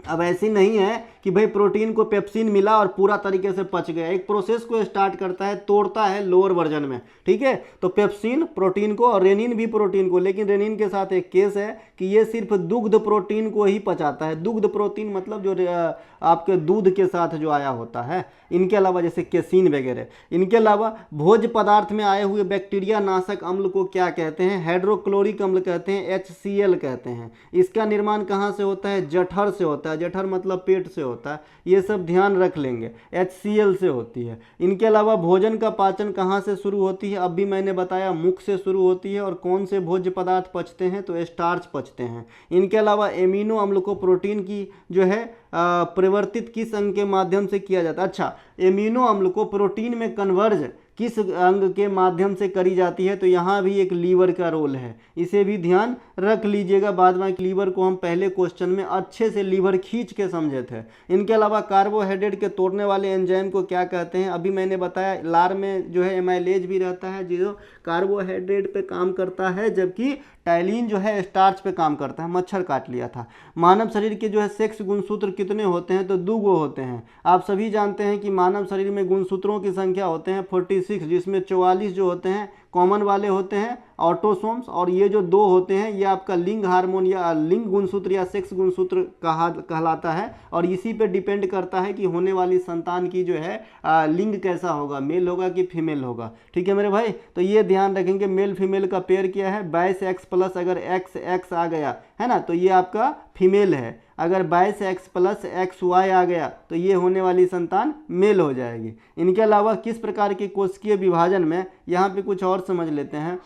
अब ऐसी नहीं है कि भाई प्रोटीन को पेप्सिन मिला और पूरा तरीके से पच गया, एक प्रोसेस को स्टार्ट करता है, तोड़ता है लोअर वर्जन में, ठीक है। तो पेप्सिन प्रोटीन को और रेनिन भी प्रोटीन को, लेकिन रेनिन के साथ एक केस है कि ये सिर्फ दुग्ध प्रोटीन को ही पचाता है। दुग्ध प्रोटीन मतलब जो आपके दूध के साथ जो आया होता है, इनके अलावा जैसे केसिन वगैरह। इनके अलावा भोज्य पदार्थ में आए हुए बैक्टीरिया नाशक अम्ल को क्या कहते हैं, हाइड्रोक्लोरिक अम्ल कहते हैं, HCl कहते हैं। इसका निर्माण कहाँ से होता है, जठर से होता है। जठर मतलब पेट से होता है, ये सब ध्यान रख लेंगे, HCl से होती है। इनके अलावा भोजन का पाचन कहाँ से शुरू होती है, अब भी मैंने बताया मुख से शुरू होती है। और कौन से भोज्य पदार्थ पचते हैं, तो स्टार्च पचते हैं। इनके अलावा एमिनो अम्ल को प्रोटीन की जो है परिवर्तित किस अंग के माध्यम से किया जाता है। अच्छा, एमिनो अम्ल को प्रोटीन में कन्वर्ज किस अंग के माध्यम से करी जाती है, तो यहाँ भी एक लीवर का रोल है, इसे भी ध्यान रख लीजिएगा। बाद में लीवर को हम पहले क्वेश्चन में अच्छे से लीवर खींच के समझे थे। इनके अलावा कार्बोहाइड्रेट के तोड़ने वाले एंजाइम को क्या कहते हैं, अभी मैंने बताया लार में जो है एमाइलेज भी रहता है जो कार्बोहाइड्रेट पे काम करता है, जबकि टाइलिन जो है स्टार्च पे काम करता है। मच्छर काट लिया था। मानव शरीर के जो है सेक्स गुणसूत्र कितने होते हैं, तो 2 होते हैं। आप सभी जानते हैं कि मानव शरीर में गुणसूत्रों की संख्या होते हैं 46, जिसमें 44 जो होते हैं कॉमन वाले होते हैं ऑटोसोम्स, और ये जो 2 होते हैं ये आपका लिंग हार्मोन या लिंग गुणसूत्र या सेक्स गुणसूत्र कहलाता है, और इसी पे डिपेंड करता है कि होने वाली संतान की जो है लिंग कैसा होगा, मेल होगा कि फीमेल होगा। ठीक है मेरे भाई, तो ये ध्यान रखेंगे मेल फीमेल का पेयर क्या है, 22x+ अगर XX आ गया है ना, तो ये आपका फीमेल है। अगर 22x+ XY आ गया तो ये होने वाली संतान मेल हो जाएगी। इनके अलावा किस प्रकार के कोशिकीय विभाजन में, यहाँ पे कुछ और समझ लेते हैं।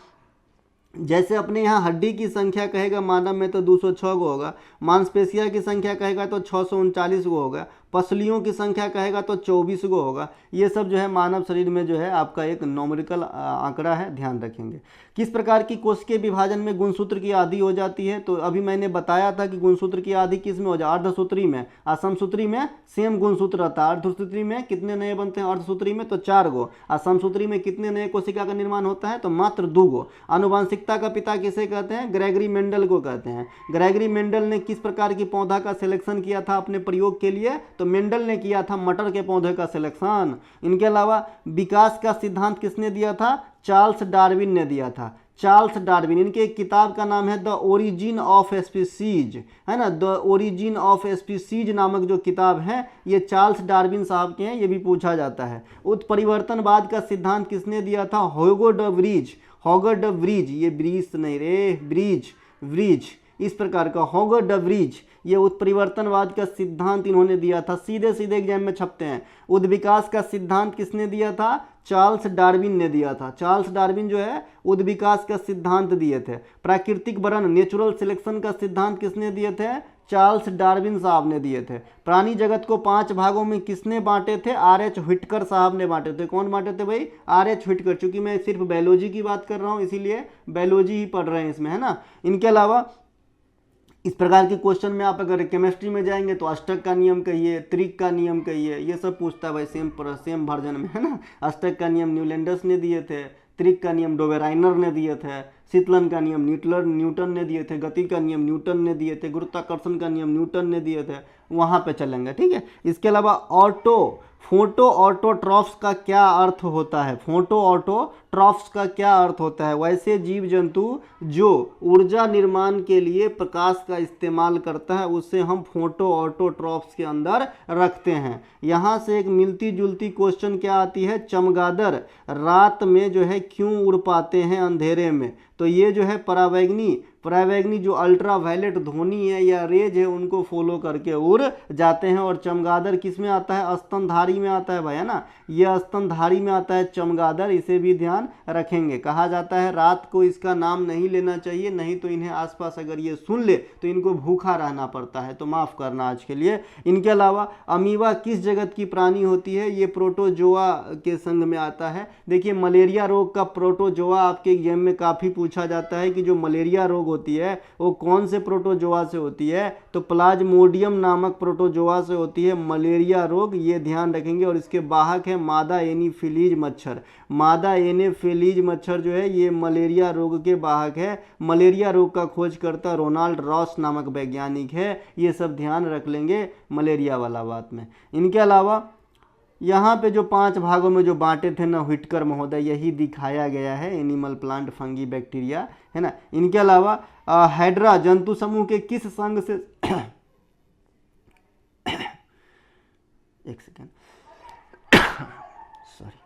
जैसे अपने यहाँ हड्डी की संख्या कहेगा मानव में तो 206 गो होगा, मांसपेशियाँ की संख्या कहेगा तो 639 गो होगा, पसलियों की संख्या कहेगा तो 24 गो होगा। ये सब जो है मानव शरीर में जो है आपका एक नॉमरिकल आंकड़ा है, ध्यान रखेंगे। किस प्रकार की कोशिकीय विभाजन में गुणसूत्र की आदि हो जाती है, तो अभी मैंने बताया था कि गुणसूत्र की आदि किस में हो जाए, अर्धसूत्री में। समसूत्री में सेम गुणसूत्र रहता है। अर्धसूत्री में कितने नए बनते हैं, अर्धसूत्री में तो 4 गो। समसूत्री में कितने नए कोशिका का निर्माण होता है, तो मात्र 2 गो। आनुवांशिकता का पिता किसे कहते हैं, ग्रेगरी मेंडल को कहते हैं। ग्रेगरी मेंडल ने किस प्रकार की पौधा का सिलेक्शन किया था अपने प्रयोग के लिए, तो मेंडल ने किया था मटर के पौधे का सिलेक्शन। इनके अलावा विकास का सिद्धांत किसने दिया था, चार्ल्स डार्विन ने दिया था। चार्ल्स डार्विन, इनके एक किताब का नाम है द ओरिजिन ऑफ स्पीसीज, है ना, द ओरिजिन ऑफ स्पीसीज नामक जो किताब है ये चार्ल्स डार्विन साहब के हैं, ये भी पूछा जाता है। उत्परिवर्तनवाद का सिद्धांत किसने दिया था, होगो ड व्रीज। होगर ड व्रीज, ये ब्रीज नहीं रे, व्रीज इस प्रकार का होगर ड व्रीज, ये उत्परिवर्तनवाद का सिद्धांत इन्होंने दिया था। सीधे सीधे एग्जाम में छपते हैं। उद्विकास का सिद्धांत किसने दिया था, चार्ल्स डार्विन ने दिया था। चार्ल्स डार्विन जो है उद्विकास का सिद्धांत दिए थे। प्राकृतिक वरण नेचुरल सिलेक्शन का सिद्धांत किसने दिए थे, चार्ल्स डार्विन साहब ने दिए थे। प्राणी जगत को 5 भागों में किसने बांटे थे, R.H. व्हिटकर साहब ने बांटे थे। कौन बांटे थे भाई, R.H. व्हिटकर। चूंकि मैं सिर्फ बायोलॉजी की बात कर रहा हूँ इसीलिए बायोलॉजी ही पढ़ रहे हैं इसमें, है ना। इनके अलावा इस प्रकार के क्वेश्चन में आप अगर केमिस्ट्री में जाएंगे तो अष्टक का नियम कहिए, त्रिक का नियम कहिए, ये सब पूछता है भाई सेम वर्जन में, है ना। अष्टक का नियम न्यूलैंडस ने दिए थे, त्रिक का नियम डोवेराइनर ने दिए थे, शीतलन का नियम न्यूटन ने दिए थे, गति का नियम न्यूटन ने दिए थे, गुरुत्वाकर्षण का नियम न्यूटन ने दिए थे। वहाँ पे चलेंगे, ठीक है। इसके अलावा फोटो ऑटोट्रॉफ्स का क्या अर्थ होता है, फोटो ऑटोट्रॉफ्स का क्या अर्थ होता है, वैसे जीव जंतु जो ऊर्जा निर्माण के लिए प्रकाश का इस्तेमाल करता है उसे हम फोटो ऑटोट्रॉफ्स के अंदर रखते हैं। यहाँ से एक मिलती जुलती क्वेश्चन क्या आती है, चमगादड़ रात में जो है क्यों उड़ पाते हैं अंधेरे में, तो ये जो है परावैंगनी पराबैंगनी जो अल्ट्रा वायलेट ध्वनि है या रेज है उनको फॉलो करके उड़ जाते हैं। और चमगादड़ किस में आता है? स्तनधारी में आता है भाई, है ना, यह स्तनधारी में आता है चमगादड़, इसे भी ध्यान रखेंगे। कहा जाता है रात को इसका नाम नहीं लेना चाहिए, नहीं तो इन्हें आसपास अगर ये सुन ले तो इनको भूखा रहना पड़ता है, तो माफ करना आज के लिए। इनके अलावा अमीबा किस जगत की प्राणी होती है? ये प्रोटोजोआ के संघ में आता है। देखिए मलेरिया रोग का प्रोटोजोआ आपके एग्जाम में काफी पूछा जाता है कि जो मलेरिया रोग होती है वो कौन से प्रोटोजोआ से होती है? तो प्लाज्मोडियम नामक प्रोटोजोआ से होती है मलेरिया रोग, ये ध्यान रखेंगे। और इसके वाहक है मादा एनीफिलीज मच्छर। मादा एनीफिलीज मच्छर जो है ये मलेरिया रोग के वाहक है। मलेरिया रोग का खोजकर्ता रोनाल्ड रॉस नामक वैज्ञानिक है। ये सब ध्यान रख लेंगे मलेरिया वाला बात में। इनके अलावा यहाँ पे जो 5 भागों में जो बांटे थे ना व्हिटकर महोदय, यही दिखाया गया है, एनिमल, प्लांट, फंगी, बैक्टीरिया, है ना। इनके अलावा हाइड्रा जंतु समूह के किस संघ से एक सेकेंड सॉरी,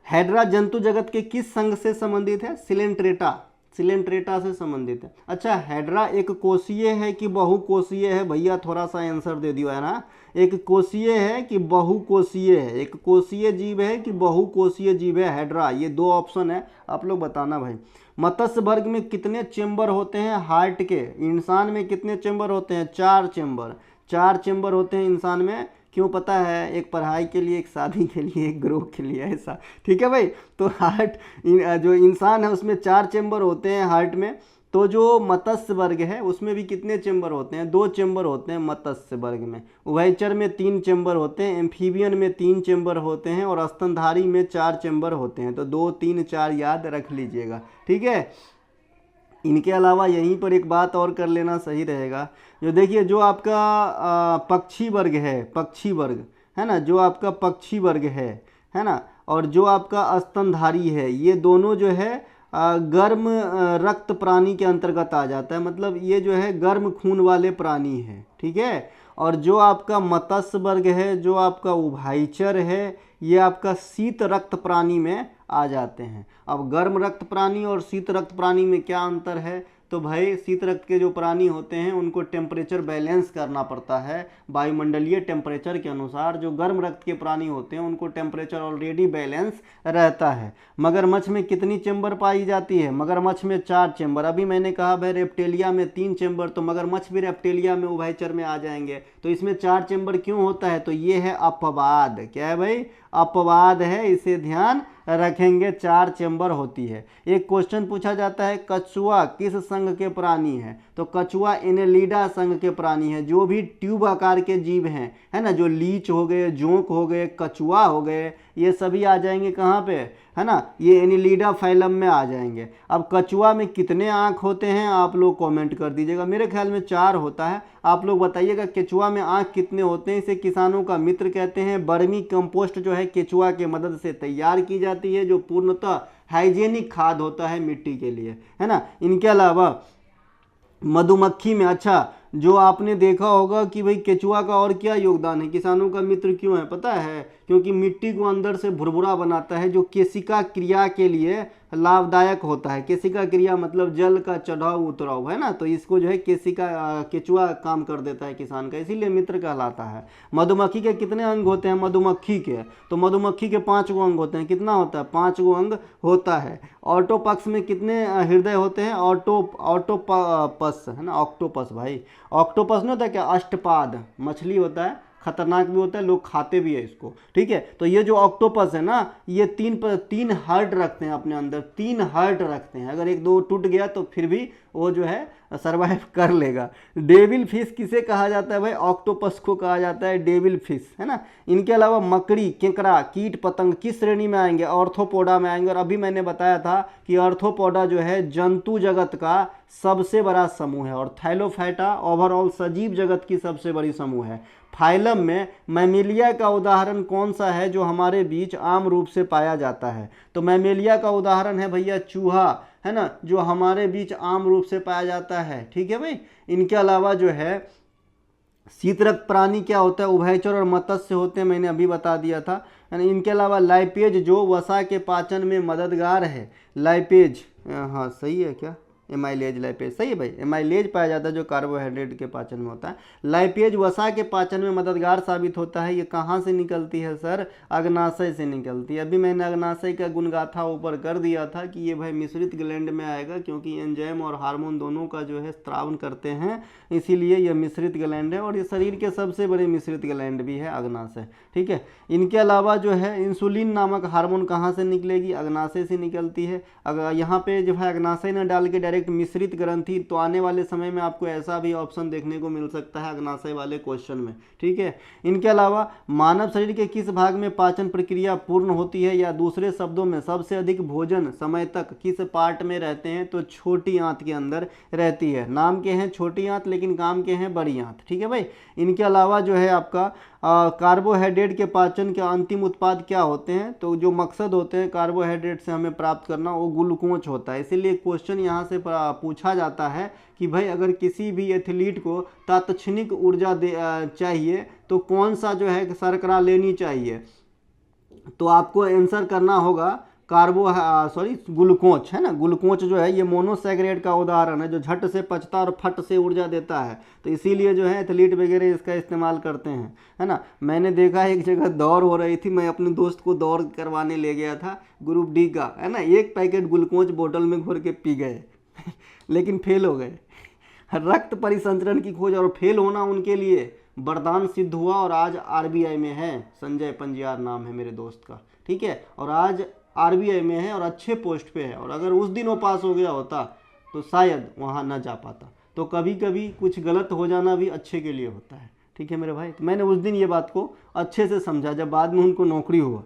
हाइड्रा जंतु जगत के किस संघ से संबंधित है? सिलेंट्रेटा, सिलेंट्रेटा से संबंधित है। अच्छा, हाइड्रा एक कोशीय है कि बहुकोशीय है? भैया थोड़ा सा आंसर दे दियो, है ना। एक कोशीय है कि बहुकोशीय है? एक कोशीय जीव है कि बहुकोशीय जीव है हाइड्रा? ये 2 ऑप्शन है, आप लोग बताना भाई। मत्स्य वर्ग में कितने चेंबर होते हैं हार्ट के? इंसान में कितने चेंबर होते हैं? 4 चेंबर। 4 चेंबर होते हैं इंसान में। क्यों पता है? एक पढ़ाई के लिए, एक शादी के लिए, एक ग्रोह के लिए, ऐसा, ठीक है भाई। तो हार्ट जो इंसान है उसमें 4 चेंबर होते हैं हार्ट में। तो जो मत्स्य वर्ग है उसमें भी कितने चेंबर होते हैं? 2 चेंबर होते हैं मत्स्य वर्ग में। उभयचर में 3 चेंबर होते हैं, एम्फीबियन में 3 चेंबर होते हैं और स्तनधारी में 4 चेंबर होते हैं। तो 2, 3, 4 याद रख लीजिएगा, ठीक है। इनके अलावा यहीं पर एक बात और कर लेना सही रहेगा। जो देखिए जो आपका पक्षी वर्ग है, पक्षी वर्ग है ना, जो आपका पक्षी वर्ग है ना, और जो आपका स्तनधारी है, ये दोनों जो है गर्म रक्त प्राणी के अंतर्गत आ जाता है। मतलब ये जो है गर्म खून वाले प्राणी है, ठीक है। और जो आपका मत्स्य वर्ग है, जो आपका उभयचर है, ये आपका शीत रक्त प्राणी में आ जाते हैं। अब गर्म रक्त प्राणी और शीत रक्त प्राणी में क्या अंतर है? तो भाई शीत रक्त के जो प्राणी होते हैं उनको टेम्परेचर बैलेंस करना पड़ता है वायुमंडलीय टेम्परेचर के अनुसार। जो गर्म रक्त के प्राणी होते हैं उनको टेम्परेचर ऑलरेडी बैलेंस रहता है। मगरमच्छ में कितनी चेंबर पाई जाती है? मगरमच्छ में 4 चेंबर। अभी मैंने कहा भाई रेप्टेलिया में 3 चेंबर, तो मगरमच्छ भी रेप्टेलिया में, उभयचर में आ जाएंगे। तो इसमें 4 चेंबर क्यों होता है? तो ये है अपवाद। क्या है भाई? अपवाद है, इसे ध्यान रखेंगे। 4 चेंबर होती है। एक क्वेश्चन पूछा जाता है कछुआ किस संघ के प्राणी है? तो कछुआ एनेलिडा संघ के प्राणी है। जो भी ट्यूब आकार के जीव हैं, है ना, जो लीच हो गए, जोंक हो गए, कछुआ हो गए, ये सभी आ जाएंगे कहाँ पे? है ना, ये एनिलिडा फाइलम में आ जाएंगे। अब कछुआ में कितने आँख होते हैं आप लोग कमेंट कर दीजिएगा। मेरे ख्याल में 4 होता है। आप लोग बताइएगा केचुआ में आँख कितने होते हैं। इसे किसानों का मित्र कहते हैं। बर्मी कंपोस्ट जो है केचुआ के मदद से तैयार की जाती है, जो पूर्णतः हाइजेनिक खाद होता है मिट्टी के लिए, है ना। इनके अलावा मधुमक्खी में, अच्छा, जो आपने देखा होगा कि भाई केचुआ का और क्या योगदान है, किसानों का मित्र क्यों है पता है? क्योंकि मिट्टी को अंदर से भुरभुरा बनाता है, जो केशिका क्रिया के लिए लाभदायक होता है। केशिका क्रिया मतलब जल का चढ़ाव उतराव, है ना। तो इसको जो है केचुआ काम कर देता है किसान का, इसीलिए मित्र कहलाता है। मधुमक्खी के कितने अंग होते हैं? मधुमक्खी के, तो मधुमक्खी के 5 गो अंग होते हैं। कितना होता है? 5 गो अंग होता है। ऑटोपक्स में कितने हृदय होते हैं? ऑक्टोपस, है ना, ऑक्टोपस भाई। ऑक्टोपस नहीं होता क्या? अष्टपाद मछली होता है, खतरनाक भी होता है, लोग खाते भी है इसको, ठीक है। तो ये जो ऑक्टोपस है ना, ये 3 हार्ट रखते हैं अपने अंदर, 3 हार्ट रखते हैं। अगर 1-2 टूट गया तो फिर भी वो जो है सरवाइव कर लेगा। डेविल फिश किसे कहा जाता है भाई? ऑक्टोपस को कहा जाता है डेविल फिश, है ना। इनके अलावा मकड़ी, केकड़ा, कीट पतंग किस श्रेणी में आएंगे? ऑर्थोपोडा में आएंगे। और अभी मैंने बताया था कि ऑर्थोपोडा जो है जंतु जगत का सबसे बड़ा समूह है, और थैलोफाइटा ओवरऑल सजीव जगत की सबसे बड़ी समूह है। फाइलम में मैमेलिया का उदाहरण कौन सा है जो हमारे बीच आम रूप से पाया जाता है? तो मैमेलिया का उदाहरण है भैया चूहा, है ना, जो हमारे बीच आम रूप से पाया जाता है, ठीक है भाई। इनके अलावा जो है शीतरक्त प्राणी क्या होता है? उभयचर और मत्स्य होते हैं, मैंने अभी बता दिया था। इनके अलावा लाइपेज जो वसा के पाचन में मददगार है, लाइपेज, हाँ सही है क्या? एमाइलेज लाइपेज, सही है भाई, एमाइलेज पाया जाता है जो कार्बोहाइड्रेट के पाचन में होता है। लाइपेज वसा के पाचन में मददगार साबित होता है। ये कहाँ से निकलती है सर? अग्नाशय से निकलती है। अभी मैंने अग्नाशय का गुणगाथा ऊपर कर दिया था कि ये भाई मिश्रित ग्लैंड में आएगा, क्योंकि एंजाइम और हार्मोन दोनों का जो है स्त्रावन करते हैं, इसीलिए यह मिश्रित ग्लैंड है। और ये शरीर के सबसे बड़े मिश्रित ग्लैंड भी है अग्नाशय, ठीक है। इनके अलावा जो है इंसुलिन नामक हार्मोन कहाँ से निकलेगी? अग्नाशय से निकलती है। अगर यहाँ पे जो है अग्नाशय न डाल के डायरेक्ट मिश्रित ग्रंथि, तो आने वाले समय में आपको ऐसा भी ऑप्शन देखने को मिल सकता है अग्नाशय वाले क्वेश्चन में, ठीक है। इनके अलावा मानव शरीर के किस भाग में पाचन प्रक्रिया पूर्ण होती है, या दूसरे शब्दों में सबसे अधिक भोजन समय तक किस पार्ट में रहते हैं? तो छोटी आंत के अंदर रहती है। नाम के हैं छोटी आंत लेकिन काम के हैं बड़ी आंत, ठीक है भाई। इनके अलावा जो है आपका कार्बोहाइड्रेट के पाचन के अंतिम उत्पाद क्या होते हैं? तो जो मकसद होते हैं कार्बोहाइड्रेट से हमें प्राप्त करना, वो ग्लूकोज होता है। इसीलिए क्वेश्चन यहाँ से पूछा जाता है कि भाई अगर किसी भी एथलीट को तात्क्षणिक ऊर्जा चाहिए तो कौन सा जो है शर्करा लेनी चाहिए? तो आपको आंसर करना होगा ग्लूकोज, है ना। ग्लूकोज जो है ये मोनोसैकेराइड का उदाहरण है, जो झट से पचता और फट से ऊर्जा देता है। तो इसीलिए जो है एथलीट वगैरह इसका इस्तेमाल करते हैं, है ना। मैंने देखा एक जगह दौड़ हो रही थी, मैं अपने दोस्त को दौड़ करवाने ले गया था, ग्रुप डी का, है ना। एक पैकेट ग्लूकोज बोतल में घोर के पी गए लेकिन फेल हो गए। रक्त परिसंचरण की खोज और फेल होना उनके लिए वरदान सिद्ध हुआ, और आज आरबीआई में है। संजय पंजियार नाम है मेरे दोस्त का, ठीक है। और आज आरबीआई में है और अच्छे पोस्ट पे है। और अगर उस दिन वो पास हो गया होता तो शायद वहाँ ना जा पाता। तो कभी कभी कुछ गलत हो जाना भी अच्छे के लिए होता है, ठीक है मेरे भाई। तो मैंने उस दिन ये बात को अच्छे से समझा, जब बाद में उनको नौकरी हुआ,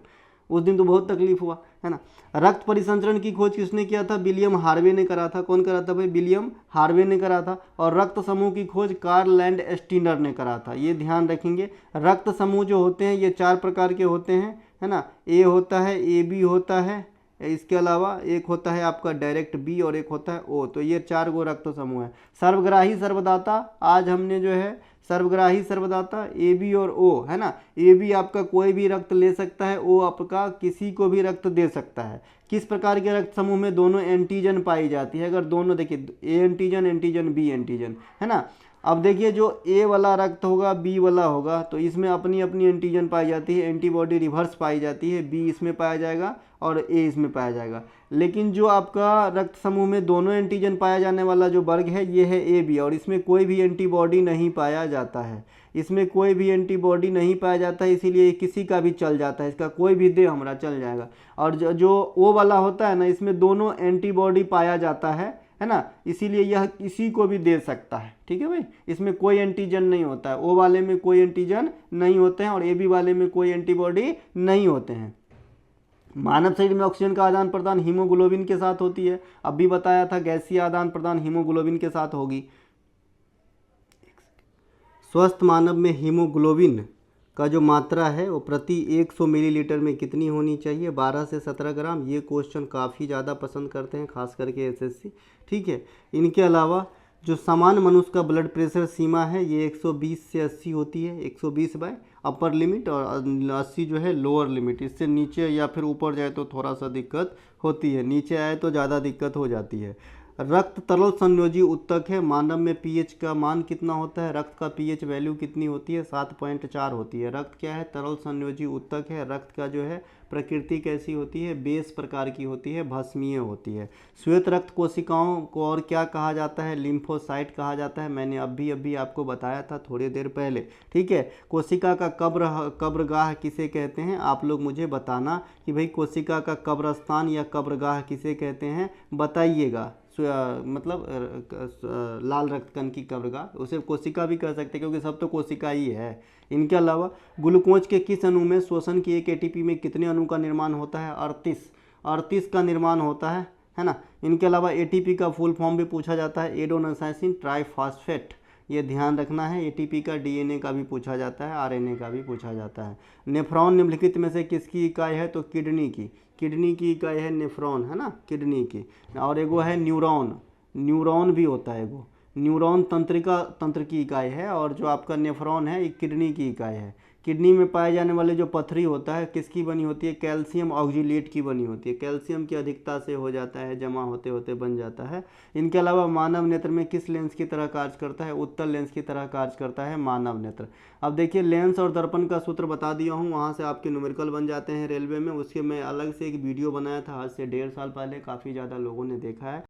उस दिन तो बहुत तकलीफ हुआ, है ना। रक्त परिसंचरण की खोज किसने किया था? विलियम हार्वे ने करा था। कौन करा था भाई? विलियम हार्वे ने करा था। और रक्त समूह की खोज कार्ल लैंड स्टीनर ने करा था। ये ध्यान रखेंगे, रक्त समूह जो होते हैं ये 4 प्रकार के होते हैं, है ना। ए होता है, ए बी होता है, इसके अलावा एक होता है आपका डायरेक्ट बी, और एक होता है ओ। तो ये 4 गो रक्त समूह है। सर्वग्राही सर्वदाता, आज हमने जो है सर्वग्राही सर्वदाता ए बी और ओ, है ना। ए बी आपका कोई भी रक्त ले सकता है, ओ आपका किसी को भी रक्त दे सकता है। किस प्रकार के रक्त समूह में दोनों एंटीजन पाई जाती है? अगर दोनों देखिए, A antigen, antigen B antigen, है ना। अब देखिए जो ए वाला रक्त होगा, बी वाला होगा, तो इसमें अपनी अपनी एंटीजन पाई जाती है, एंटीबॉडी रिवर्स पाई जाती है। बी इसमें पाया जाएगा और ए इसमें पाया जाएगा। लेकिन जो आपका रक्त समूह में दोनों एंटीजन पाया जाने वाला जो वर्ग है ये है ए बी, और इसमें कोई भी एंटीबॉडी नहीं पाया जाता है। इसमें कोई भी एंटीबॉडी नहीं पाया जाता है, इसीलिए किसी का भी चल जाता है, इसका कोई भी दे हमारा चल जाएगा। और जो ओ वाला होता है ना, इसमें दोनों एंटीबॉडी पाया जाता है ना, इसीलिए यह किसी को भी दे सकता है, ठीक है भाई। इसमें कोई एंटीजन नहीं होता है, ओ वाले में कोई एंटीजन नहीं होते हैं और ए बी वाले में कोई एंटीबॉडी नहीं होते हैं। मानव शरीर में ऑक्सीजन का आदान प्रदान हीमोग्लोबिन के साथ होती है। अब भी बताया था गैसीय आदान प्रदान हीमोग्लोबिन के साथ होगी। स्वस्थ मानव में हीमोग्लोबिन का जो मात्रा है वो प्रति 100 मिलीलीटर में कितनी होनी चाहिए? 12 से 17 ग्राम। ये क्वेश्चन काफ़ी ज़्यादा पसंद करते हैं, खास करके एसएससी, ठीक है। इनके अलावा जो सामान्य मनुष्य का ब्लड प्रेशर सीमा है ये 120 से 80 होती है। 120 बाय अपर लिमिट और 80 जो है लोअर लिमिट। इससे नीचे या फिर ऊपर जाए तो थोड़ा सा दिक्कत होती है, नीचे आए तो ज़्यादा दिक्कत हो जाती है। रक्त तरल संयोजी उत्तक है। मानव में पीएच का मान कितना होता है? रक्त का पीएच वैल्यू कितनी होती है? 7.4 होती है। रक्त क्या है? तरल संयोजी उत्तक है। रक्त का जो है प्रकृति कैसी होती है? बेस प्रकार की होती है, भस्मीय होती है। श्वेत रक्त कोशिकाओं को और क्या कहा जाता है? लिम्फोसाइट कहा जाता है। मैंने अभी आपको बताया था थोड़ी देर पहले, ठीक है। कोशिका का कब्रगाह किसे कहते हैं? आप लोग मुझे बताना कि भाई कोशिका का कब्रस्थान या कब्रगाह किसे कहते हैं, बताइएगा। मतलब लाल रक्त कण की कब्रगाह, उसे कोशिका भी कह सकते हैं क्योंकि सब तो कोशिका ही है। इनके अलावा ग्लूकोज के किस अणु में शोषण की एक एटीपी में कितने अणु का निर्माण होता है? 38 का निर्माण होता है ना। इनके अलावा एटीपी का फुल फॉर्म भी पूछा जाता है, एडेनोसाइसिन ट्राइफॉस्फेट। ये ध्यान रखना है। एटीपी का डीएनए का भी पूछा जाता है, आरएनए का भी पूछा जाता है। नेफ्रॉन निम्नलिखित में से किसकी इकाई है? तो किडनी की इकाई है नेफ्रॉन, है ना, किडनी की। और एगो है न्यूरॉन भी होता है एगो। न्यूरॉन तंत्र की इकाई है, और जो आपका नेफ्रॉन है ये किडनी की इकाई है। किडनी में पाए जाने वाले जो पथरी होता है किसकी बनी होती है, कैल्शियम ऑक्जेलेट की बनी होती है। कैल्शियम की अधिकता से हो जाता है, जमा होते होते बन जाता है। इनके अलावा मानव नेत्र में किस लेंस की तरह कार्य करता है, उत्तल लेंस की तरह कार्य करता है मानव नेत्र। अब देखिए लेंस और दर्पण का सूत्र बता दिया हूँ, वहाँ से आपके न्यूमेरिकल बन जाते हैं रेलवे में। उसके मैं अलग से एक वीडियो बनाया था आज से 1.5 साल पहले, काफ़ी ज़्यादा लोगों ने देखा है।